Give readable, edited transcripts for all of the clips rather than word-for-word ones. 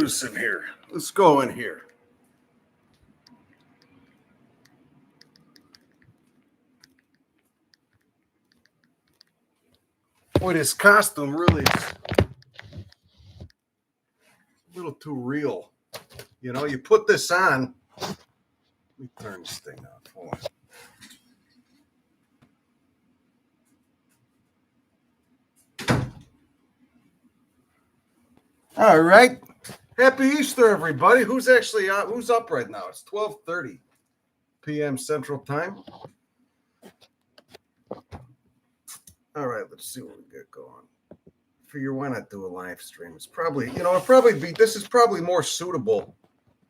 this in here. Let's go in here. Boy, this costume really is a little too real. You know, you put this on. Let me turn this thing off. Hold on. All right. Happy Easter, everybody. Who's actually on? Who's up right now? It's 12:30 p.m. Central Time. All right, let's see what we got going. Figure why not do a live stream? It's probably, this is probably more suitable.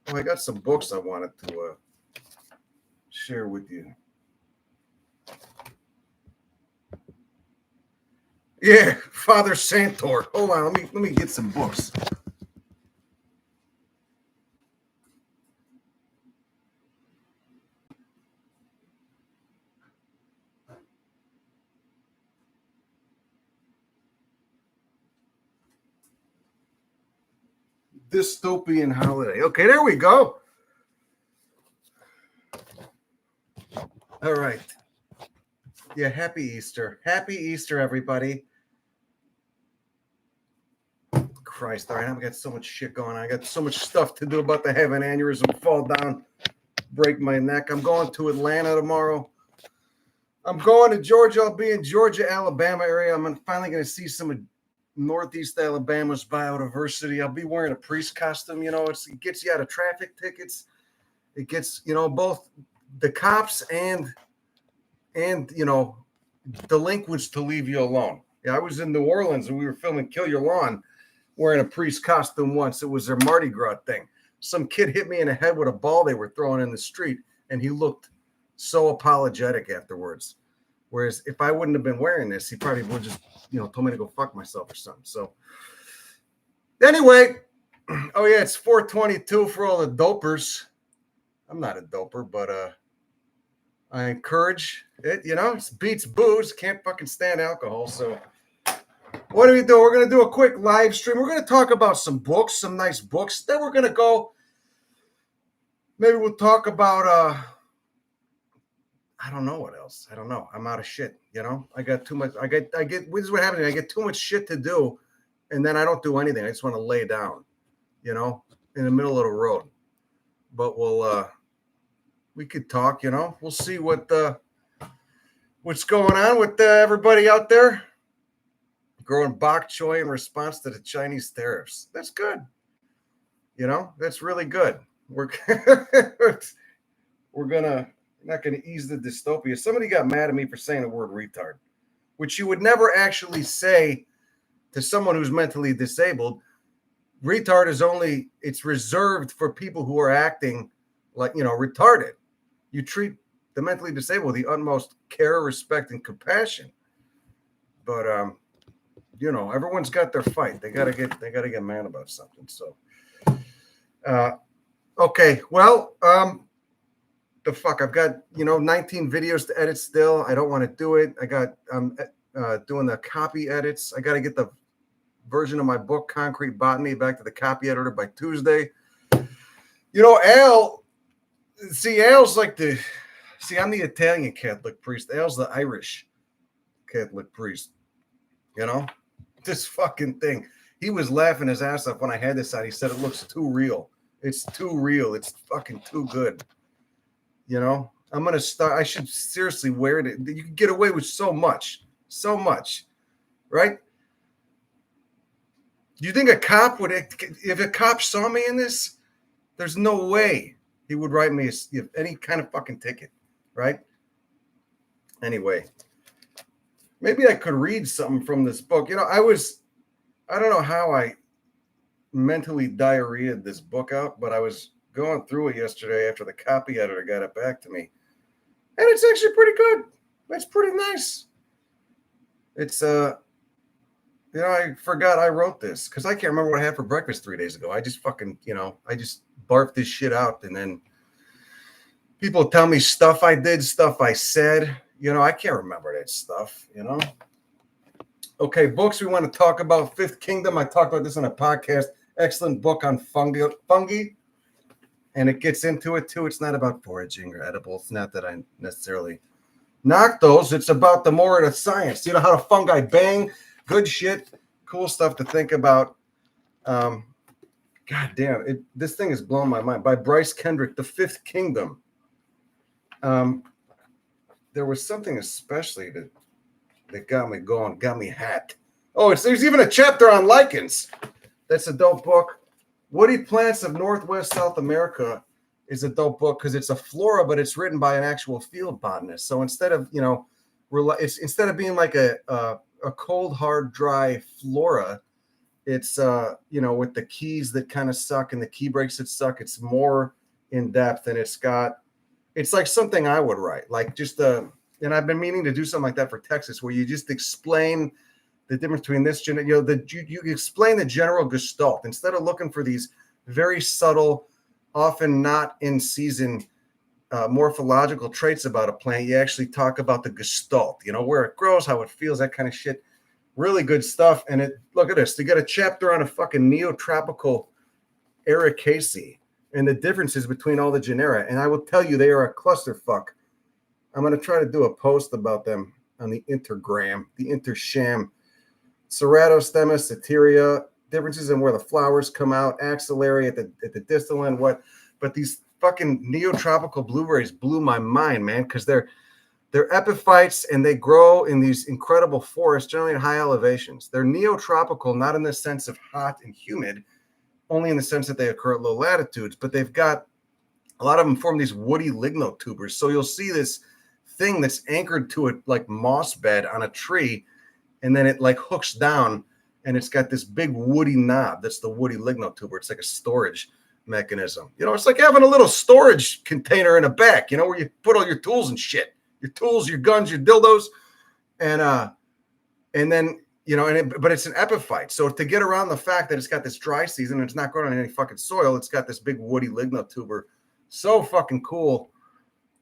Oh, I got some books I wanted to share with you. Yeah, Father Santore. Hold on, let me get some books. Dystopian holiday. Okay, there we go. All right. Yeah, happy Easter. Happy Easter, everybody. Christ, all right, I've got so much shit going on. I got so much stuff to do. About to have an aneurysm, fall down, break my neck. I'm going to Atlanta tomorrow. I'm going to Georgia. I'll be in Georgia, Alabama area. I'm finally going to see some of Northeast Alabama's biodiversity. I'll be wearing a priest costume. You know, it gets you out of traffic tickets. It gets, both the cops and delinquents to leave you alone. Yeah, I was in New Orleans and we were filming Kill Your Lawn wearing a priest costume once. It was their Mardi Gras thing. Some kid hit me in the head with a ball they were throwing in the street, and he looked so apologetic afterwards. Whereas if I wouldn't have been wearing this, he probably would just, told me to go fuck myself or something. So anyway, oh yeah, it's 422 for all the dopers. I'm not a doper, but I encourage it. It beats booze. Can't fucking stand alcohol. So what do we do? We're going to do a quick live stream. We're going to talk about some books, some nice books. Then we're going to go. Maybe we'll talk about I don't know what else. I don't know. I'm out of shit. I got too much. This is what happens. I get too much shit to do, and then I don't do anything. I just want to lay down, in the middle of the road. But we could talk. We'll see what's going on with everybody out there growing bok choy in response to the Chinese tariffs. That's good. That's really good. We're not going to ease the dystopia. Somebody got mad at me for saying the word retard, which you would never actually say to someone who's mentally disabled. Retard it's reserved for people who are acting like, retarded. You treat the mentally disabled with the utmost care, respect, and compassion. But, everyone's got their fight. They gotta get mad about something. So, okay. Well, the fuck, I've got 19 videos to edit still. I don't want to do it. I'm doing the copy edits. I got to get the version of my book Concrete Botany back to the copy editor by Tuesday. Al's like I'm the Italian Catholic priest. Al's the Irish Catholic priest. This fucking thing. He was laughing his ass off when I had this out. He said it looks too real. It's too real. It's fucking too good. I'm going to start. I should seriously wear it. You can get away with so much, right? Do you think a cop would, if a cop saw me in this, there's no way he would write me any kind of fucking ticket, right? Anyway, maybe I could read something from this book. I don't know how I mentally diarrheaed this book out, but I was going through it yesterday after the copy editor got it back to me, and it's actually pretty good. It's pretty nice. It's I forgot I wrote this because I can't remember what I had for breakfast 3 days ago. I just fucking I just barfed this shit out, and then people tell me stuff I did, stuff I said. I can't remember that stuff. Okay, books we want to talk about. Fifth Kingdom. I talked about this on a podcast Excellent book on fungi, and it gets into it too. It's not about foraging or edibles. It's not that I necessarily knock those. It's about the more of the science. You know how the fungi bang, good shit, cool stuff to think about. God damn, this thing is blowing my mind. By Bryce Kendrick, The Fifth Kingdom. There was something especially that got me going, got me hacked. Oh, there's even a chapter on lichens. That's a dope book. Woody Plants of Northwest South America is a dope book because it's a flora, but it's written by an actual field botanist. So instead of, instead of being like a cold, hard, dry flora, it's, with the keys that kind of suck and the key breaks that suck, it's more in depth, and it's like something I would write, like and I've been meaning to do something like that for Texas, where you just explain the difference between this, you explain the general gestalt instead of looking for these very subtle, often not in season morphological traits about a plant. You actually talk about the gestalt, where it grows, how it feels, that kind of shit. Really good stuff. And look at this. They got a chapter on a fucking Neotropical Ericaceae and the differences between all the genera. And I will tell you, they are a clusterfuck. I'm going to try to do a post about them on the Intergram, the Intersham. Ceratostemma, Soteria, differences in where the flowers come out, axillary at the distal end, but these fucking Neotropical blueberries blew my mind, man, because they're epiphytes and they grow in these incredible forests, generally at high elevations. They're neotropical, not in the sense of hot and humid, only in the sense that they occur at low latitudes, but they've got a lot of them form these woody lignotubers. So you'll see this thing that's anchored to it like moss bed on a tree, and then it like hooks down, and it's got this big woody knob. That's the woody lignotuber. It's like a storage mechanism. It's like having a little storage container in the back, where you put all your tools and shit. Your tools, your guns, your dildos, and then but it's an epiphyte. So to get around the fact that it's got this dry season and it's not growing on any fucking soil, it's got this big woody lignotuber. So fucking cool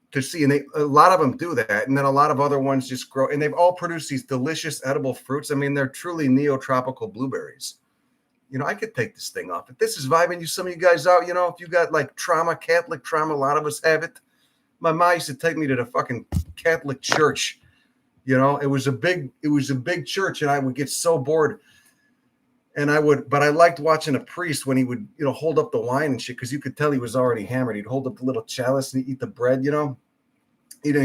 to see, and a lot of them do that, and then a lot of other ones just grow, and they've all produced these delicious edible fruits. I mean, they're truly Neotropical blueberries. I could take this thing off. If this is vibing some of you guys out, if you got like trauma, Catholic trauma, a lot of us have it. My mom used to take me to the fucking Catholic church. It was a big church, and I would get so bored. But I liked watching a priest when he would, hold up the wine and shit, because you could tell he was already hammered. He'd hold up the little chalice and he'd eat the bread, he'd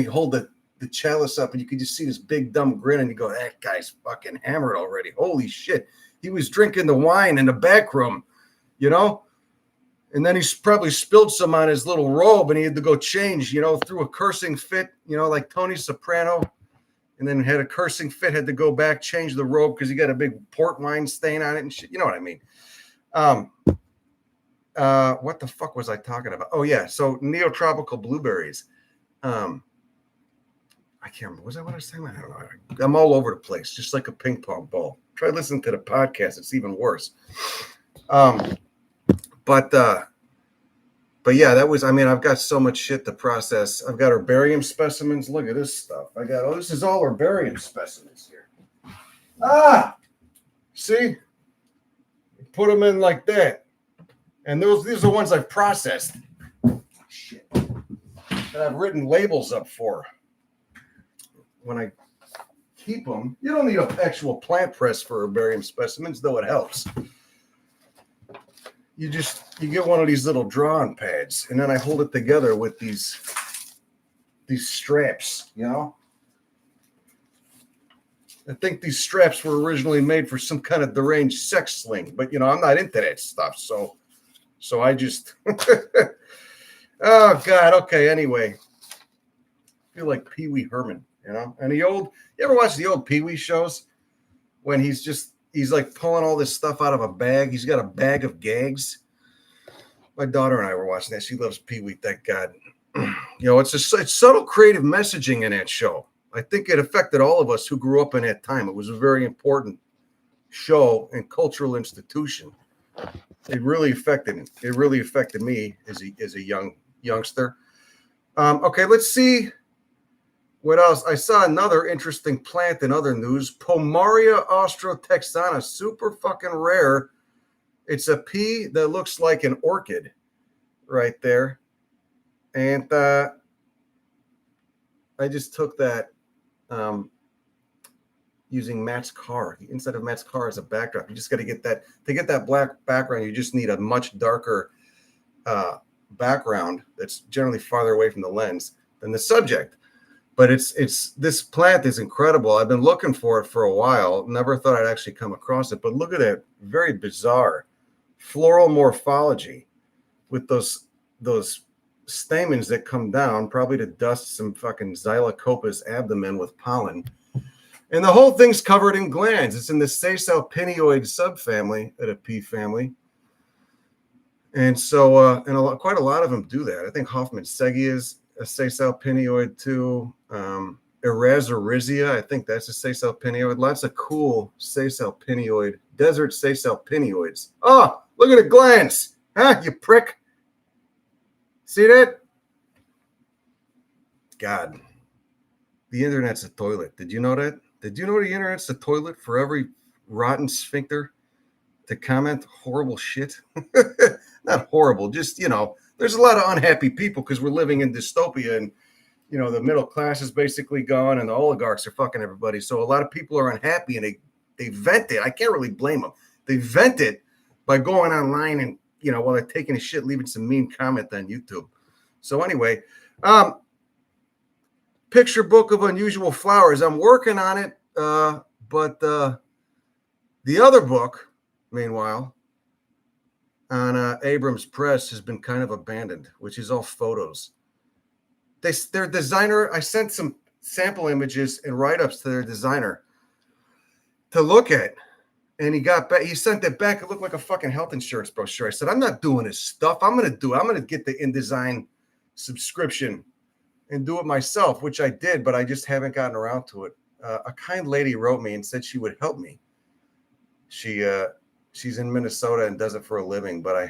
hold the chalice up, and you could just see this big dumb grin, and you go, that guy's fucking hammered already. Holy shit. He was drinking the wine in the back room, And then he probably spilled some on his little robe, and he had to go change, through a cursing fit, like Tony Soprano. And then had a cursing fit, had to go back, change the robe because he got a big port wine stain on it and shit. You know what I mean? What the fuck was I talking about? Oh, yeah. So Neotropical blueberries. I can't remember. Was that what I was saying? I don't know. I'm all over the place, just like a ping pong ball. Try listening to the podcast. It's even worse. But yeah, I've got so much shit to process. I've got herbarium specimens. Look at this stuff. This is all herbarium specimens here. See? Put them in like that. And these are the ones I've processed. Shit. That I've written labels up for. When I keep them, you don't need an actual plant press for herbarium specimens, though it helps. You get one of these little drawing pads, and then I hold it together with these straps, I think these straps were originally made for some kind of deranged sex sling, but I'm not into that stuff. So I just, oh God. Okay. Anyway, I feel like Pee Wee Herman, and you ever watch the old Pee Wee shows when he's like pulling all this stuff out of a bag. He's got a bag of gags. My daughter and I were watching that. She loves Pee Wee, thank God. It's subtle creative messaging in that show. I think it affected all of us who grew up in that time. It was a very important show and cultural institution. It really affected me as a youngster. Okay, let's see what else. I saw another interesting plant in other news. Pomaria austrotexana, super fucking rare It's a pea that looks like an orchid right there. And I just took that using Matt's car. Instead of Matt's car as a backdrop, you just got to get that. To get that black background, you just need a much darker background that's generally farther away from the lens than the subject. But it's this plant is incredible. I've been looking for it for a while. Never thought I'd actually come across it. But look at that very bizarre floral morphology with those stamens that come down, probably to dust some fucking Xylocopa's abdomen with pollen. And the whole thing's covered in glands. It's in the sessalpinioid subfamily of the pea family. And so, quite a lot of them do that. I think Hoffman-Seggia is a sessalpinioid too. Erasuricia, I think that's a sessalpinioid. Lots of cool sessalpinioid, desert sessalpinioids. Oh, look at the glands. Huh, you prick. See that? God, the internet's a toilet. Did you know that? Did you know the internet's a toilet for every rotten sphincter to comment horrible shit? Not horrible, just, there's a lot of unhappy people because we're living in dystopia and, the middle class is basically gone and the oligarchs are fucking everybody. So a lot of people are unhappy and they vent it. I can't really blame them. They vent it by going online and, while they're taking a shit, leaving some mean comment on YouTube. So anyway, picture book of unusual flowers. I'm working on it, but the other book, meanwhile, on Abrams Press has been kind of abandoned, which is all photos. Their designer, I sent some sample images and write-ups to their designer to look at, and he sent it back. It looked like a fucking health insurance brochure. I said, I'm not doing this stuff. I'm going to get the InDesign subscription and do it myself, which I did, but I just haven't gotten around to it. A kind lady wrote me and said she would help me. She's in Minnesota and does it for a living, but I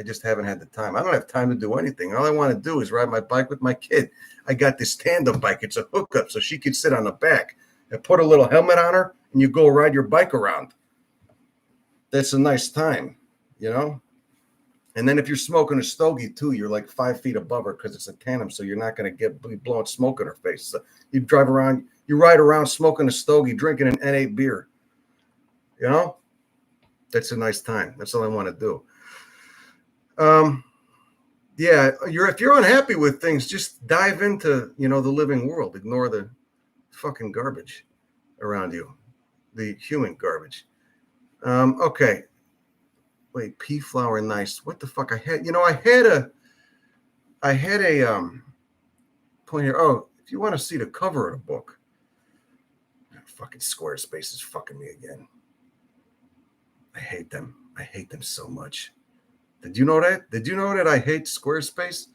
just haven't had the time. I don't have time to do anything. All I want to do is ride my bike with my kid. I got this tandem bike. It's a hookup, so she could sit on the back and put a little helmet on her, and you go ride your bike around. That's a nice time, And then if you're smoking a stogie too, you're like 5 feet above her because it's a tandem, so you're not going to be blowing smoke in her face. So you ride around smoking a stogie, drinking an N8 beer. That's a nice time. That's all I want to do. If you're unhappy with things, just dive into, the living world. Ignore the fucking garbage around you, the human garbage. Okay. Wait, pea flower, nice. What the fuck? I had a point here. Oh, if you want to see the cover of the book, fucking Squarespace is fucking me again. I hate them. I hate them so much. Did you know that? Did you know that I hate Squarespace?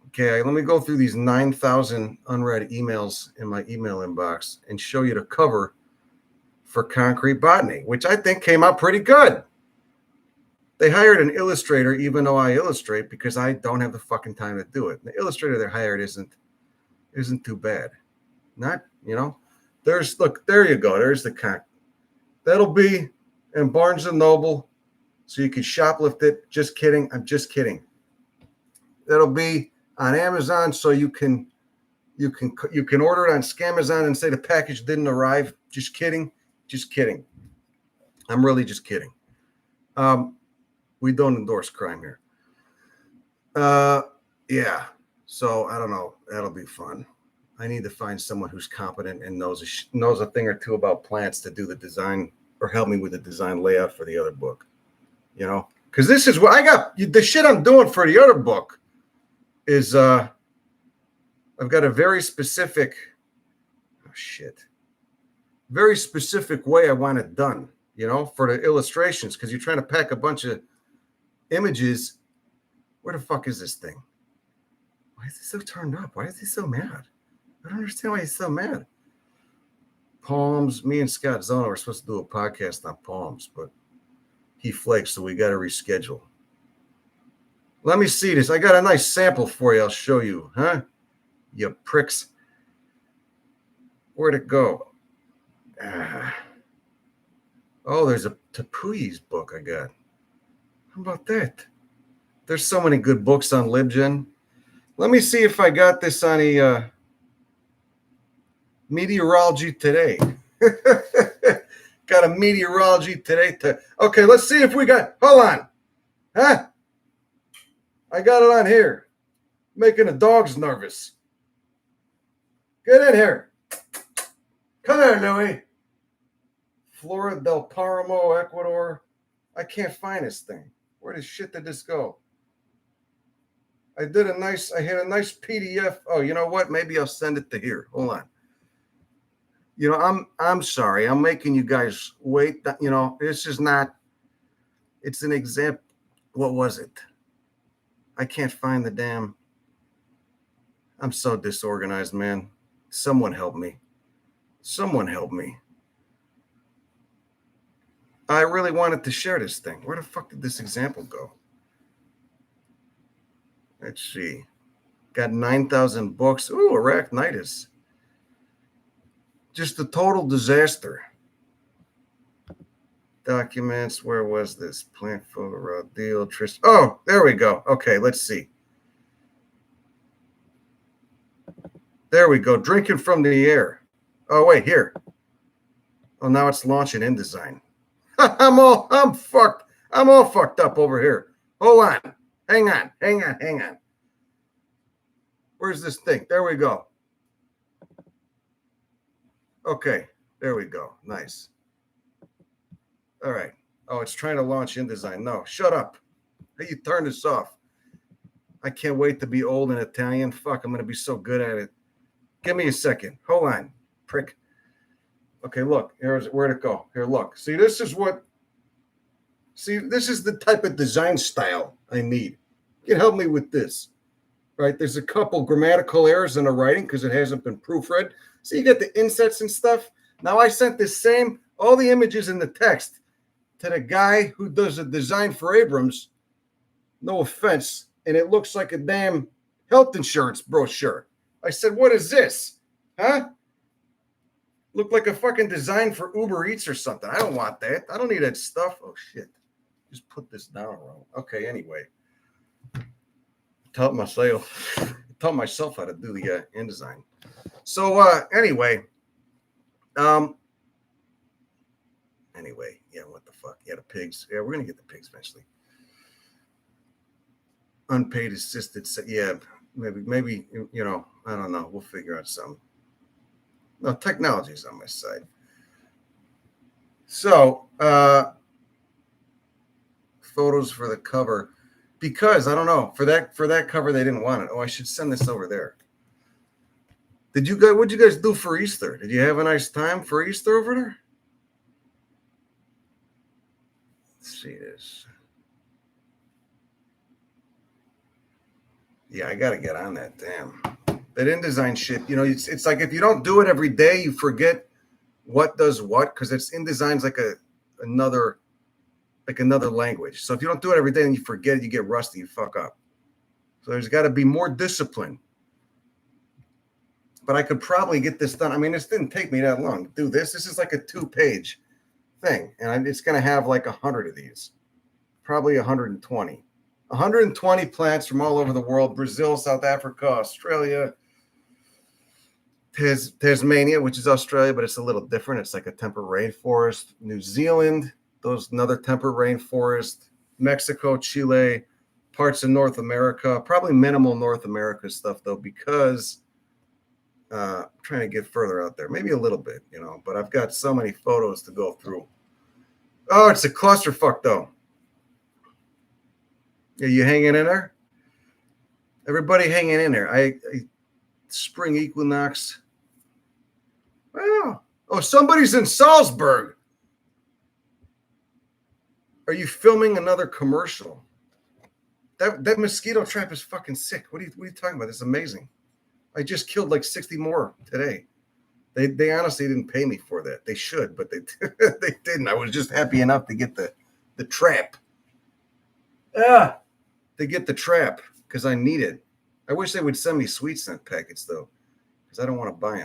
Okay, let me go through these 9,000 unread emails in my email inbox and show you the cover for Concrete Botany, which I think came out pretty good. They hired an illustrator, even though I illustrate, because I don't have the fucking time to do it. The illustrator they hired isn't too bad. Not, there you go. There's the that'll be in Barnes and Noble, so you can shoplift it. Just kidding. I'm just kidding. That'll be on Amazon, so you can order it on Scamazon and say the package didn't arrive. Just kidding. Just kidding. I'm really just kidding. We don't endorse crime here. Yeah. So I don't know. That'll be fun. I need to find someone who's competent and knows a thing or two about plants to do the design or help me with the design layout for the other book. Because this is what I got. The shit I'm doing for the other book is I've got a very specific way I want it done, for the illustrations, because you're trying to pack a bunch of images. Where the fuck is this thing? Why is he so turned up? Why is he so mad? I don't understand why he's so mad. Palms. Me and Scott Zona were supposed to do a podcast on palms, but he flaked, so we got to reschedule. Let me see this. I got a nice sample for you. I'll show you, huh? You pricks. Where'd it go? Oh, there's a Tapuyi's book I got. How about that? There's so many good books on LibGen. Let me see if I got this on a Meteorology Today. Got a Meteorology Today. Okay, let's see if we got. Hold on. Huh? I got it on here. Making the dogs nervous. Get in here. Come here, Louie. Flora del Paramo, Ecuador. I can't find this thing. Where the shit did this go? I had a nice PDF. Oh, you know what? Maybe I'll send it to here. Hold on. You know, I'm sorry. I'm making you guys wait. You know, this is not. It's an example. What was it? I can't find the damn. I'm so disorganized, man. Someone help me. Someone help me. I really wanted to share this thing. Where the fuck did this example go? Let's see. Got 9,000 books. Ooh, arachnitis. Just a total disaster. Documents. Where was this? Plant photo deal. Oh, there we go. Okay, let's see. There we go. Drinking from the air. Oh, wait, here. Oh, now it's launching InDesign. I'm fucked. I'm all fucked up over here. Hold on. Hang on. Where's this thing? There we go. Okay, there we go. Nice. All right. Oh, it's trying to launch InDesign. No, shut up. Hey, you turn this off. I can't wait to be old in Italian. Fuck, I'm going to be so good at it. Give me a second. Hold on, prick. Okay, look. Where'd it go? Here, look. See, this is the type of design style I need. You can help me with this. Right? There's a couple grammatical errors in the writing because it hasn't been proofread. So you get the insets and stuff. Now I sent all the images in the text to the guy who does the design for Abrams. No offense. And it looks like a damn health insurance brochure. I said, what is this? Huh? Looked like a fucking design for Uber Eats or something. I don't want that. I don't need that stuff. Oh, shit. Just put this down wrong. Okay, anyway. Taught myself how to do the InDesign. So anyway, yeah, what the fuck? Yeah, the pigs. Yeah, we're gonna get the pigs eventually. Unpaid assisted. Yeah, maybe you know, I don't know. We'll figure out something. No, technology's on my side. So photos for the cover. Because I don't know, for that cover they didn't want it. Oh, I should send this over there. What'd you guys do for Easter? Did you have a nice time for Easter over there? Let's see this. Yeah, I gotta get on that. Damn, that InDesign shit. You know, it's like if you don't do it every day, you forget what does what because it's InDesign's like another language. So if you don't do it every day and you forget it, you get rusty, you fuck up. So there's got to be more discipline. But I could probably get this done. I mean, this didn't take me that long to do this. This is like a 2-page thing. And it's going to have like 100 of these. Probably 120. 120 plants from all over the world. Brazil, South Africa, Australia, Tasmania, which is Australia, but it's a little different. It's like a temperate rainforest. New Zealand. Another temperate rainforest, Mexico, Chile, parts of North America, probably minimal North America stuff though, because I'm trying to get further out there, maybe a little bit, you know, but I've got so many photos to go through. Oh, it's a clusterfuck though. Are you hanging in there? Everybody hanging in there. I spring equinox. Oh, somebody's in Salzburg. Are you filming another commercial? That mosquito trap is fucking sick. What are you talking about? It's amazing. I just killed like 60 more today. They honestly didn't pay me for that. They should, but they didn't. I was just happy enough to get the trap. To get the trap because I need it. I wish they would send me sweet scent packets though, because I don't want to buy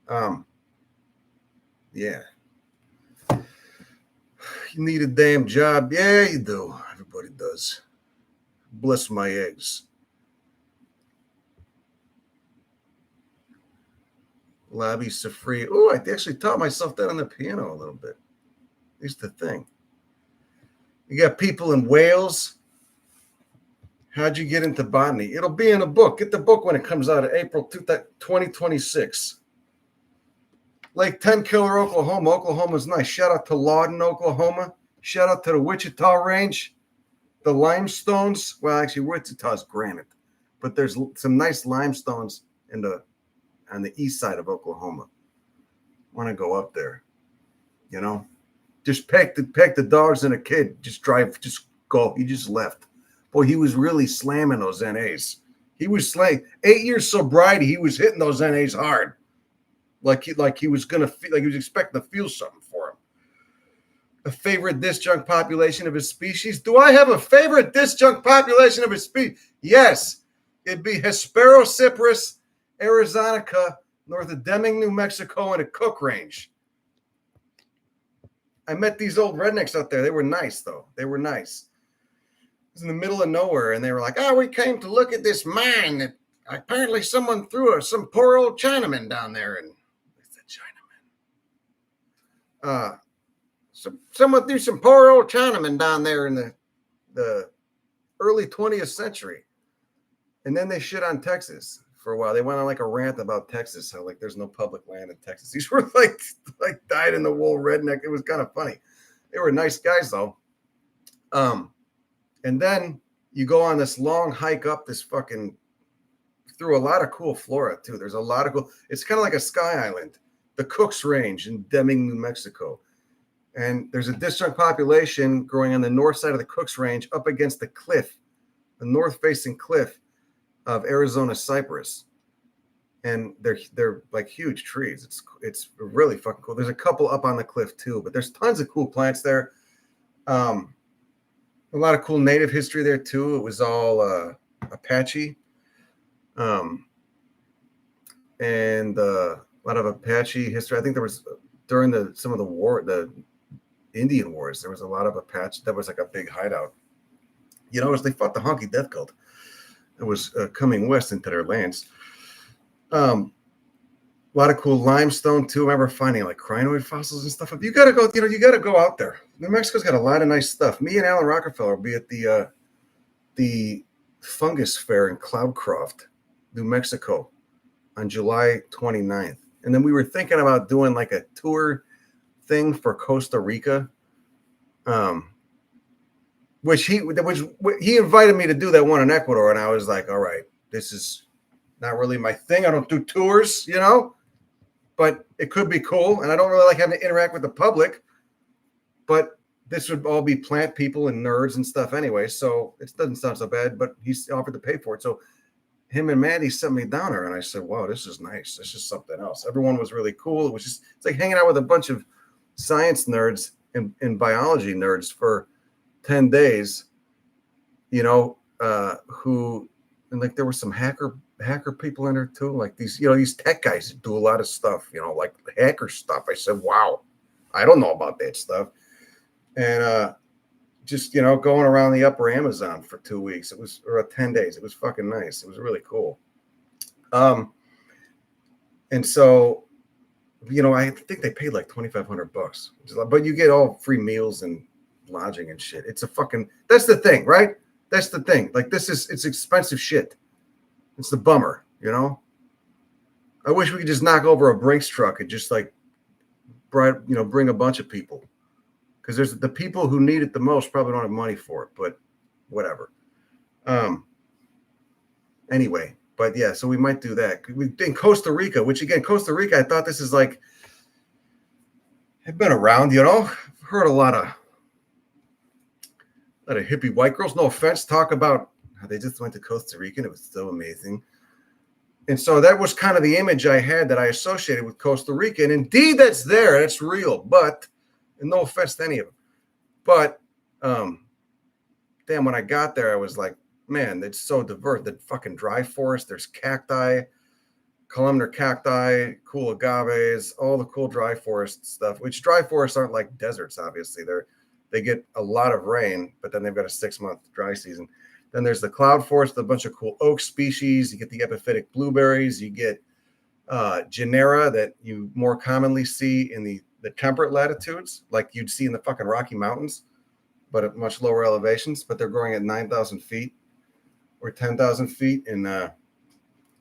them. Yeah. You need a damn job. Yeah, you do. Everybody does. Bless my eggs. Lobby Safri. Oh, I actually taught myself that on the piano a little bit. Here's the thing. You got people in Wales. How'd you get into botany? It'll be in a book. Get the book when it comes out in April 2026. Lake 10 Killer, Oklahoma. Oklahoma's nice. Shout out to Lawton, Oklahoma. Shout out to the Wichita Range. The limestones. Well, actually, Wichita's granite, but there's some nice limestones on the east side of Oklahoma. Want to go up there? You know, just pack the dogs and a kid. Just drive. Just go. He just left. Boy, he was really slamming those NAs. He was 8 years sobriety. He was hitting those NAs hard, like he was gonna feel, like he was expecting to feel something for him. A favorite disjunct population of his species? Do I have a favorite disjunct population of his species? Yes, it'd be Hesperocyprus arizonica, north of Deming, New Mexico, in the Cook Range. I met these old rednecks out there. They were nice, though. They were nice. It was in the middle of nowhere, and they were like, "Oh, we came to look at this mine that apparently someone threw some poor old Chinaman down there." And I said, "Chinaman." Someone threw some poor old Chinaman down there in the early 20th century. And then they shit on Texas for a while. They went on like a rant about Texas, how like there's no public land in Texas. These were like dyed in the wool redneck. It was kind of funny. They were nice guys though. And then you go on this long hike up this fucking through a lot of cool flora too. There's a lot of cool. It's kind of like a sky island, the Cooks Range in Deming, New Mexico. And there's a disjunct population growing on the north side of the Cooks Range up against the cliff, the north-facing cliff of Arizona cypress. And they're like huge trees. It's really fucking cool. There's a couple up on the cliff too, but there's tons of cool plants there. A lot of cool native history there too. It was all Apache, and a lot of Apache history. I think there was during some of the Indian wars, there was a lot of Apache. That was like a big hideout. You know, as they fought the Honky Death Cult. It was coming west into their lands. A lot of cool limestone too. I remember finding like crinoid fossils and stuff. You got to go. You got to go out there. New Mexico's got a lot of nice stuff. Me and Alan Rockefeller will be at the Fungus Fair in Cloudcroft, New Mexico, on July 29th. And then we were thinking about doing like a tour thing for Costa Rica, which he invited me to do that one in Ecuador, and I was like, all right, this is not really my thing. I don't do tours, you know, but it could be cool, and I don't really like having to interact with the public, but this would all be plant people and nerds and stuff anyway, so it doesn't sound so bad, but he's offered to pay for it. So him and Maddie sent me down there, and I said, wow, this is nice. This is something else. Everyone was really cool. It's like hanging out with a bunch of science nerds and biology nerds for 10 days, you know, and like there were some hacker people in there too, like these tech guys that do a lot of stuff, you know, like hacker stuff. I said, wow, I don't know about that stuff. And just, you know, going around the upper Amazon for 2 weeks, or 10 days. It was fucking nice. It was really cool. And so, you know, I think they paid like $2,500, but you get all free meals and lodging and shit. That's the thing, right? That's the thing. Like it's expensive shit. It's the bummer, you know? I wish we could just knock over a Brinks truck and just like, bring a bunch of people. Because there's the people who need it the most probably don't have money for it, but whatever. Anyway, but yeah, so we might do that. In Costa Rica, which again, Costa Rica, I thought this is like, I've been around, you know, I've heard a lot of hippie white girls, no offense, talk about how they just went to Costa Rica and it was so amazing. And so that was kind of the image I had that I associated with Costa Rica. And indeed, that's there. That's real. But, and no offense to any of them. But, damn, when I got there, I was like, man, it's so diverse. The fucking dry forest, there's cacti, columnar cacti, cool agaves, all the cool dry forest stuff, which dry forests aren't like deserts, obviously. They're They get a lot of rain, but then they've got a 6-month dry season. Then there's the cloud forest, a bunch of cool oak species. You get the epiphytic blueberries. You get genera that you more commonly see in the temperate latitudes, like you'd see in the fucking Rocky Mountains, but at much lower elevations. But they're growing at 9,000 feet or 10,000 feet in the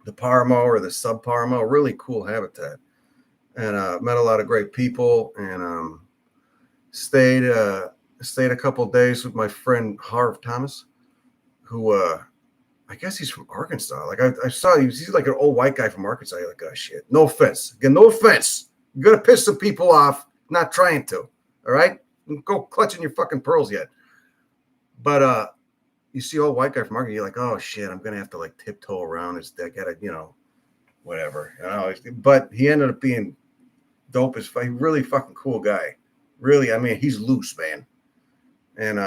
Paramo or the subparamo. Really cool habitat. And met a lot of great people, and stayed a couple of days with my friend Harv Thomas, who I guess he's from Arkansas. Like I saw he's like an old white guy from Arkansas. You're like, oh shit. No offense. Again, no offense. You're gonna piss some people off, not trying to. All right? Go clutching your fucking pearls yet. But you see old white guy from Arkansas, you're like, oh shit, I'm gonna have to like tiptoe around his deck. Gotta, whatever. But he ended up being dope as fuck. Really fucking cool guy. Really, I mean, he's loose, man. And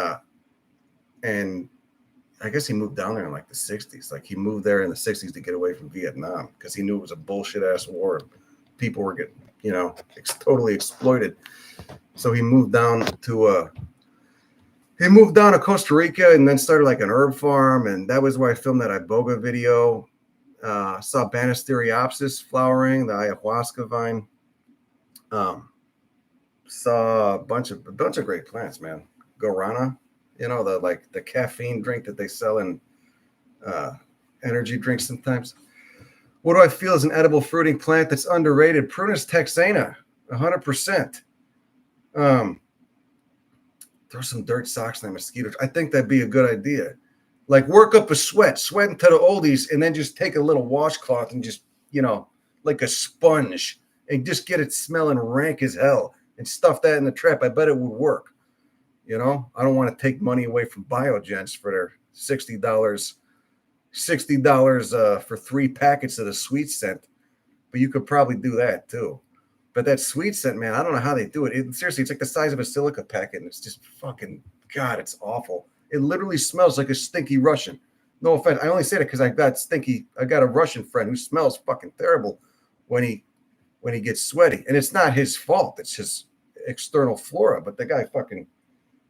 I guess he moved down there in like the 60s. Like he moved there in the 60s to get away from Vietnam because he knew it was a bullshit ass war. People were getting, totally exploited. So he moved down to Costa Rica and then started like an herb farm. And that was where I filmed that Iboga video. Saw Banisteriopsis flowering, the ayahuasca vine. Saw a bunch of great plants, man. Guarana, the caffeine drink that they sell in energy drinks sometimes. What do I feel is an edible fruiting plant that's underrated? Prunus texana, 100%. Throw some dirt socks in the mosquitoes. I think that'd be a good idea. Like work up a sweat into the oldies, and then just take a little washcloth and just, like a sponge, and just get it smelling rank as hell and stuff that in the trap. I bet it would work. I don't want to take money away from Biogens for their $60 for 3 packets of the sweet scent, but you could probably do that too. But that sweet scent, man, I don't know how they do it. Seriously, it's like the size of a silica packet, and it's just fucking, God, it's awful. It literally smells like a stinky Russian. No offense. I only say that because I got a Russian friend who smells fucking terrible when he gets sweaty. And it's not his fault. It's his external flora, but the guy fucking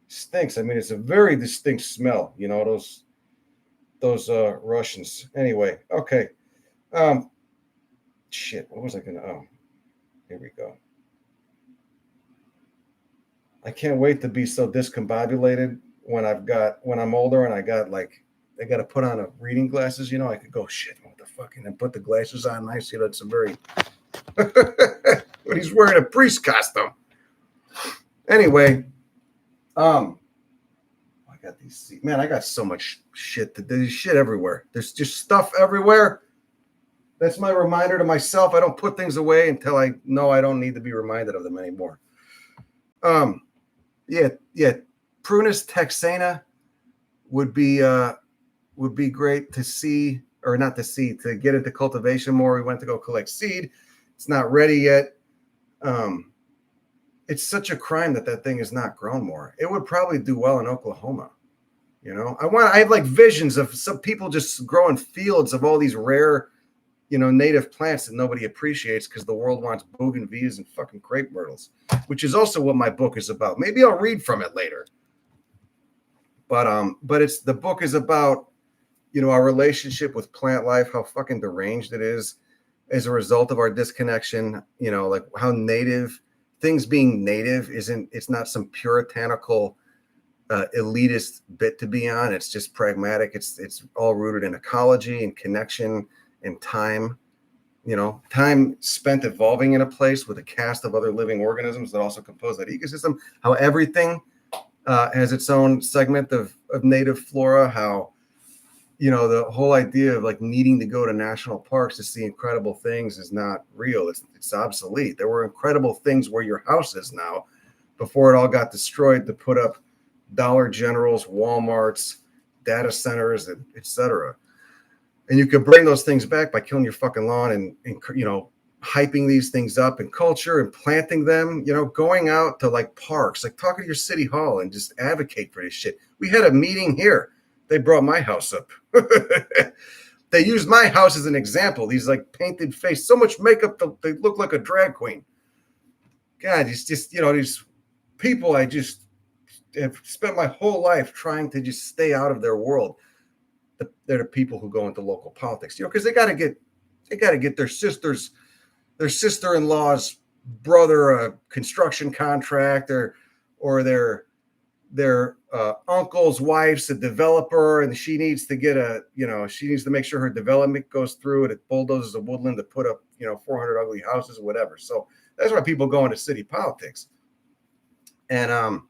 stinks. I mean, it's a very distinct smell, those Russians. Anyway, okay. Shit, what was I gonna here we go. I can't wait to be so discombobulated when I'm older and I got to put on a reading glasses, I could go, shit, what the fuck, and then put the glasses on. I see that's a very but he's wearing a priest costume. Anyway, I got these, man, I got so much shit. There's shit everywhere. There's just stuff everywhere. That's my reminder to myself. I don't put things away until I know I don't need to be reminded of them anymore. Yeah. Prunus texana would be great to see, or not to see, to get into cultivation more. We went to go collect seed. It's not ready yet. It's such a crime that thing is not grown more. It would probably do well in Oklahoma. I have like visions of some people just growing fields of all these rare, native plants that nobody appreciates because the world wants bougainvilleas and fucking crepe myrtles, which is also what my book is about. Maybe I'll read from it later. But the book is about, our relationship with plant life, how fucking deranged it is as a result of our disconnection, like how native things being native it's not some puritanical elitist bit to be on. It's just pragmatic. It's all rooted in ecology and connection and time, time spent evolving in a place with a cast of other living organisms that also compose that ecosystem, how everything has its own segment of native flora, how, the whole idea of like needing to go to national parks to see incredible things is not real. It's obsolete. There were incredible things where your house is now before it all got destroyed to put up Dollar Generals, Walmarts, data centers, etc. And you could bring those things back by killing your fucking lawn and hyping these things up in culture and planting them, going out to like parks, like talking to your city hall and just advocate for this shit. We had a meeting here. They brought my house up. They used my house as an example. These like painted face, so much makeup, they look like a drag queen. God, it's just, these people, have spent my whole life trying to just stay out of their world. They're the people who go into local politics, because they got to get their sister-in-law's brother a construction contract, or their uncle's wife's a developer, and she needs to get she needs to make sure her development goes through, and it bulldozes a woodland to put up 400 ugly houses or whatever. So that's why people go into city politics. And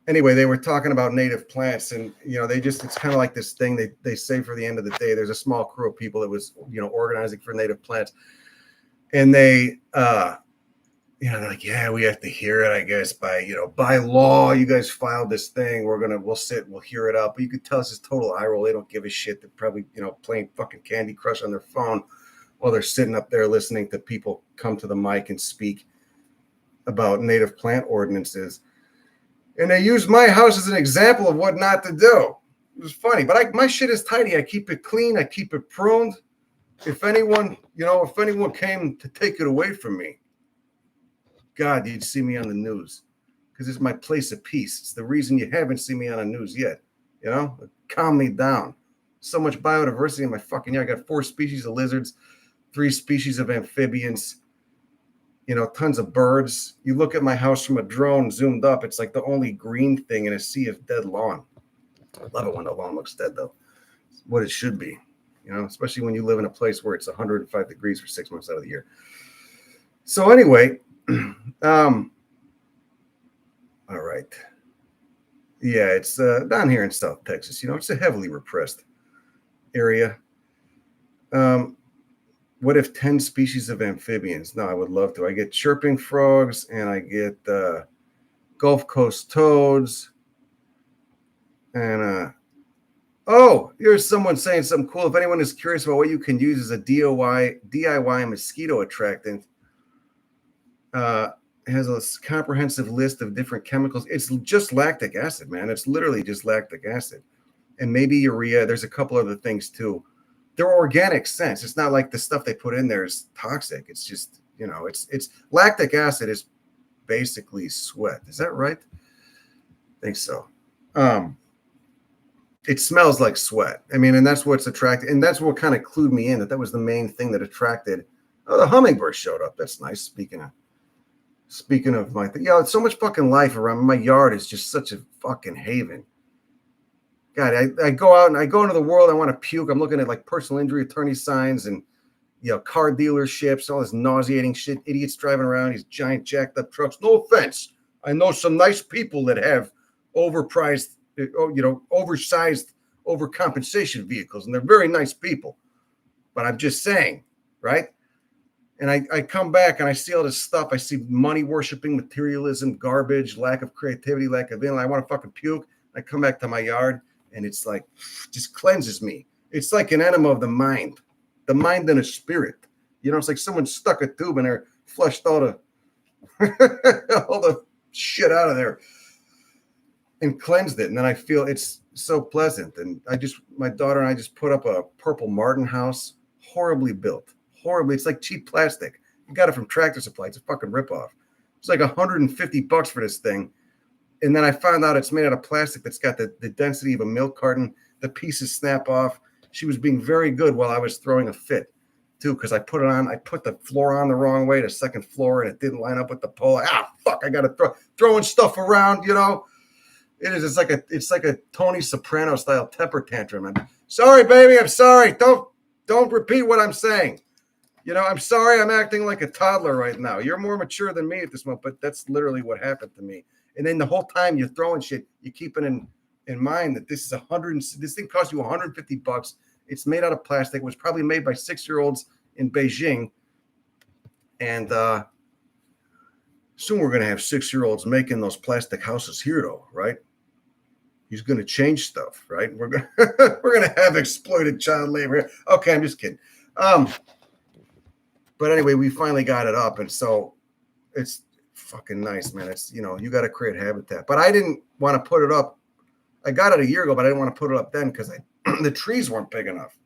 anyway, they were talking about native plants, and it's kind of like this thing they say for the end of the day. There's a small crew of people that was organizing for native plants, and they they're like, yeah, we have to hear it, I guess, by law. You guys filed this thing. We'll hear it out. But you could tell it's just total eye roll. They don't give a shit. They're probably playing fucking Candy Crush on their phone while they're sitting up there listening to people come to the mic and speak about native plant ordinances. And they used my house as an example of what not to do. It was funny, but my shit is tidy. I keep it clean. I keep it pruned. If anyone came to take it away from me, God, you'd see me on the news, because it's my place of peace. It's the reason you haven't seen me on the news yet. Calm me down. So much biodiversity in my fucking yard. I got 4 species of lizards, 3 species of amphibians, tons of birds. You look at my house from a drone zoomed up, it's like the only green thing in a sea of dead lawn. I love it when the lawn looks dead, though. It's what it should be, especially when you live in a place where it's 105 degrees for 6 months out of the year. So anyway, all right. Yeah, it's down here in South Texas. It's a heavily repressed area. What if 10 species of amphibians? No, I would love to. I get chirping frogs, and I get Gulf Coast toads. And here's someone saying something cool. If anyone is curious about what you can use as a DIY mosquito attractant, has a comprehensive list of different chemicals. It's just lactic acid, man. It's literally just lactic acid, and maybe urea. There's a couple other things too. They're organic scents. It's not like the stuff they put in there is toxic. It's just, it's lactic acid is basically sweat. Is that right? I think so. It smells like sweat. I mean, and that's what's attracted, and that's what kind of clued me in that was the main thing that attracted. Oh, the hummingbird showed up. That's nice. Speaking of my thing, it's so much fucking life around. My yard is just such a fucking haven. God, I go out and I go into the world. I want to puke. I'm looking at like personal injury attorney signs and car dealerships, all this nauseating shit. Idiots driving around these giant jacked up trucks. No offense, I know some nice people that have oversized, overcompensation vehicles, and they're very nice people. But I'm just saying, right? And I come back and I see all this stuff. I see money worshiping, materialism, garbage, lack of creativity, lack of insight. I want to fucking puke. I come back to my yard and it's like, just cleanses me. It's like an enema of the mind and a spirit. It's like someone stuck a tube in there, flushed all the all the shit out of there and cleansed it. And then I feel it's so pleasant. And my daughter and I just put up a purple martin house, horribly built. Horribly. It's like cheap plastic. You got it from Tractor Supply. It's a fucking ripoff. It's like $150 for this thing. And then I found out it's made out of plastic that's got the density of a milk carton. The pieces snap off. She was being very good while I was throwing a fit, too, because I put the floor on the wrong way, the second floor, and it didn't line up with the pole. Fuck, I got to throwing stuff around, It's like a Tony Soprano style temper tantrum. I'm sorry, baby. I'm sorry. Don't repeat what I'm saying. I'm sorry I'm acting like a toddler right now. You're more mature than me at this moment, but that's literally what happened to me. And then the whole time you're throwing shit, you keep it in mind that this thing costs you $150. It's made out of plastic. It was probably made by 6-year-olds in Beijing. And soon we're going to have 6-year-olds making those plastic houses here, though, right? He's going to change stuff, right? We're going to have exploited child labor. Okay, I'm just kidding. But anyway, we finally got it up, and so it's fucking nice, man. It's you got to create habitat. But I didn't want to put it up. I got it a year ago, but I didn't want to put it up then because the trees weren't big enough.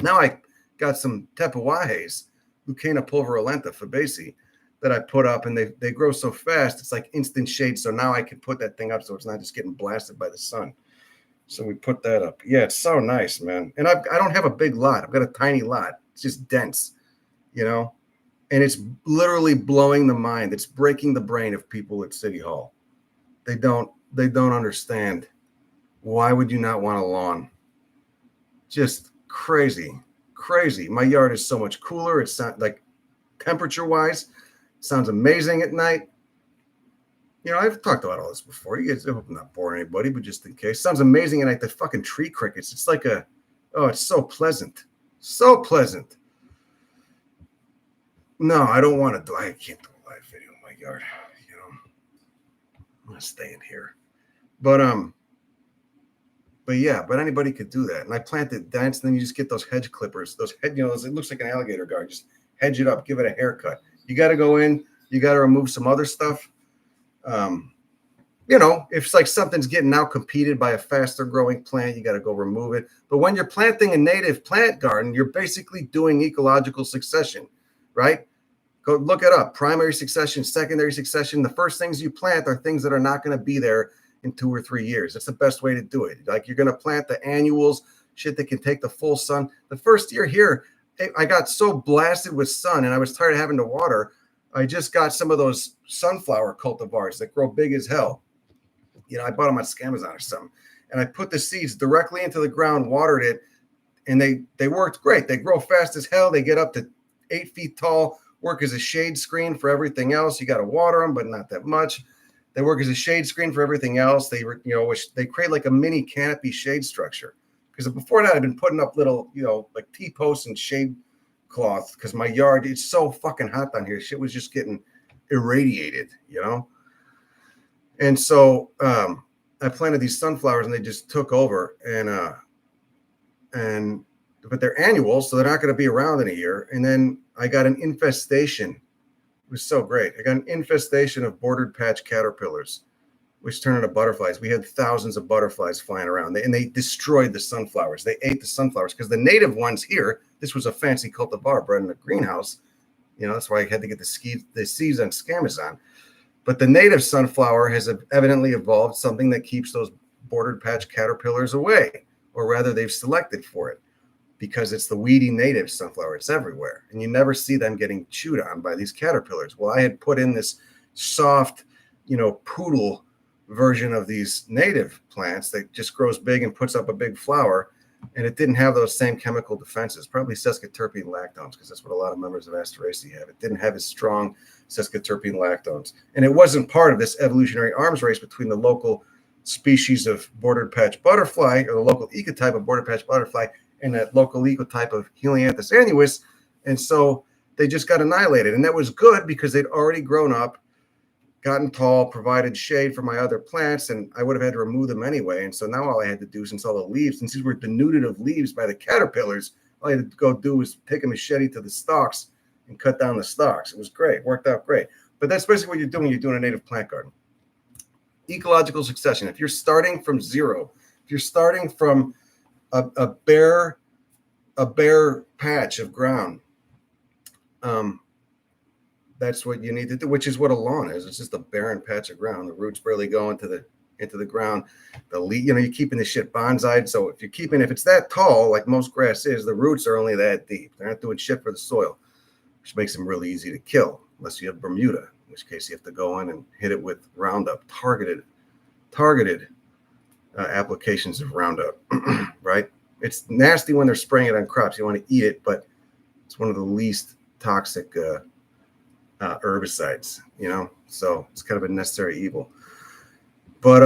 Now I got some tepuajes, Lucana pulverulenta fabaceae, that I put up, and they grow so fast. It's like instant shade. So now I can put that thing up so it's not just getting blasted by the sun. So we put that up. Yeah, it's so nice, man. And I don't have a big lot. I've got a tiny lot. It's just dense, you know, and it's literally blowing the mind. It's breaking the brain of people at City Hall. They don't understand. Why would you not want a lawn? Just crazy. My yard is so much cooler. It's not like temperature wise, sounds amazing at night. You know, I've talked about all this before. You guys, I hope I'm not boring anybody, but just in case, sounds amazing at night. The fucking tree crickets. It's like it's so pleasant. So pleasant. No, I don't want to do. I can't do a live video in my yard. You know, I'm gonna stay in here. But anybody could do that. And I planted dense, and then you just get those hedge clippers. It looks like an alligator guard. Just hedge it up, give it a haircut. You got to go in. You got to remove some other stuff. If it's like something's getting out competed by a faster growing plant, you got to go remove it. But when you're planting a native plant garden, you're basically doing ecological succession, right? Go look it up. Primary succession, secondary succession. The first things you plant are things that are not going to be there in 2 or 3 years. That's the best way to do it. Like, you're going to plant the annuals, shit that can take the full sun. The first year here, I got so blasted with sun, and I was tired of having to water. I just got some of those sunflower cultivars that grow big as hell. You know, I bought them on Amazon or something. And I put the seeds directly into the ground, watered it, and they worked great. They grow fast as hell. They get up to 8 feet tall, work as a shade screen for everything else. You got to water them, but not that much. They work as a shade screen for everything else. They create like a mini canopy shade structure. Because before that, I'd been putting up little, like T-posts and shade cloth, because my yard, it's so fucking hot down here. Shit was just getting irradiated, And so I planted these sunflowers, and they just took over. But they're annual, so they're not going to be around in a year. And then I got an infestation. It was so great. I got an infestation of bordered patch caterpillars, which turned into butterflies. We had thousands of butterflies flying around, and they destroyed the sunflowers. They ate the sunflowers, because the native ones here, this was a fancy cultivar bred in a greenhouse. That's why I had to get the seeds on Amazon. But the native sunflower has evidently evolved something that keeps those bordered patch caterpillars away, or rather they've selected for it, because it's the weedy native sunflower. It's everywhere, and you never see them getting chewed on by these caterpillars. Well, I had put in this soft, poodle version of these native plants that just grows big and puts up a big flower, and it didn't have those same chemical defenses, probably sesquiterpene lactones, because that's what a lot of members of Asteraceae have. It didn't have as strong sesquiterpene lactones, and it wasn't part of this evolutionary arms race between the local species of bordered patch butterfly, or the local ecotype of bordered patch butterfly, and that local ecotype of Helianthus annuus. And so they just got annihilated, and that was good, because they'd already grown up, gotten tall, provided shade for my other plants, and I would have had to remove them anyway. And so now all I had to do, since these were denuded of leaves by the caterpillars, all I had to go do was take a machete to the stalks and cut down the stalks. It was great, worked out great. But that's basically what you're doing. You're doing a native plant garden. Ecological succession. If you're starting from zero, if you're starting from a bare patch of ground, that's what you need to do, which is what a lawn is. It's just a barren patch of ground. The roots barely go into the ground. You're keeping the shit bonsai'd. So if it's that tall, like most grass is, the roots are only that deep. They're not doing shit for the soil, which makes them really easy to kill, unless you have Bermuda, in which case you have to go in and hit it with Roundup, targeted applications of Roundup, right? It's nasty when they're spraying it on crops. You want to eat it, but it's one of the least toxic herbicides, so it's kind of a necessary evil. But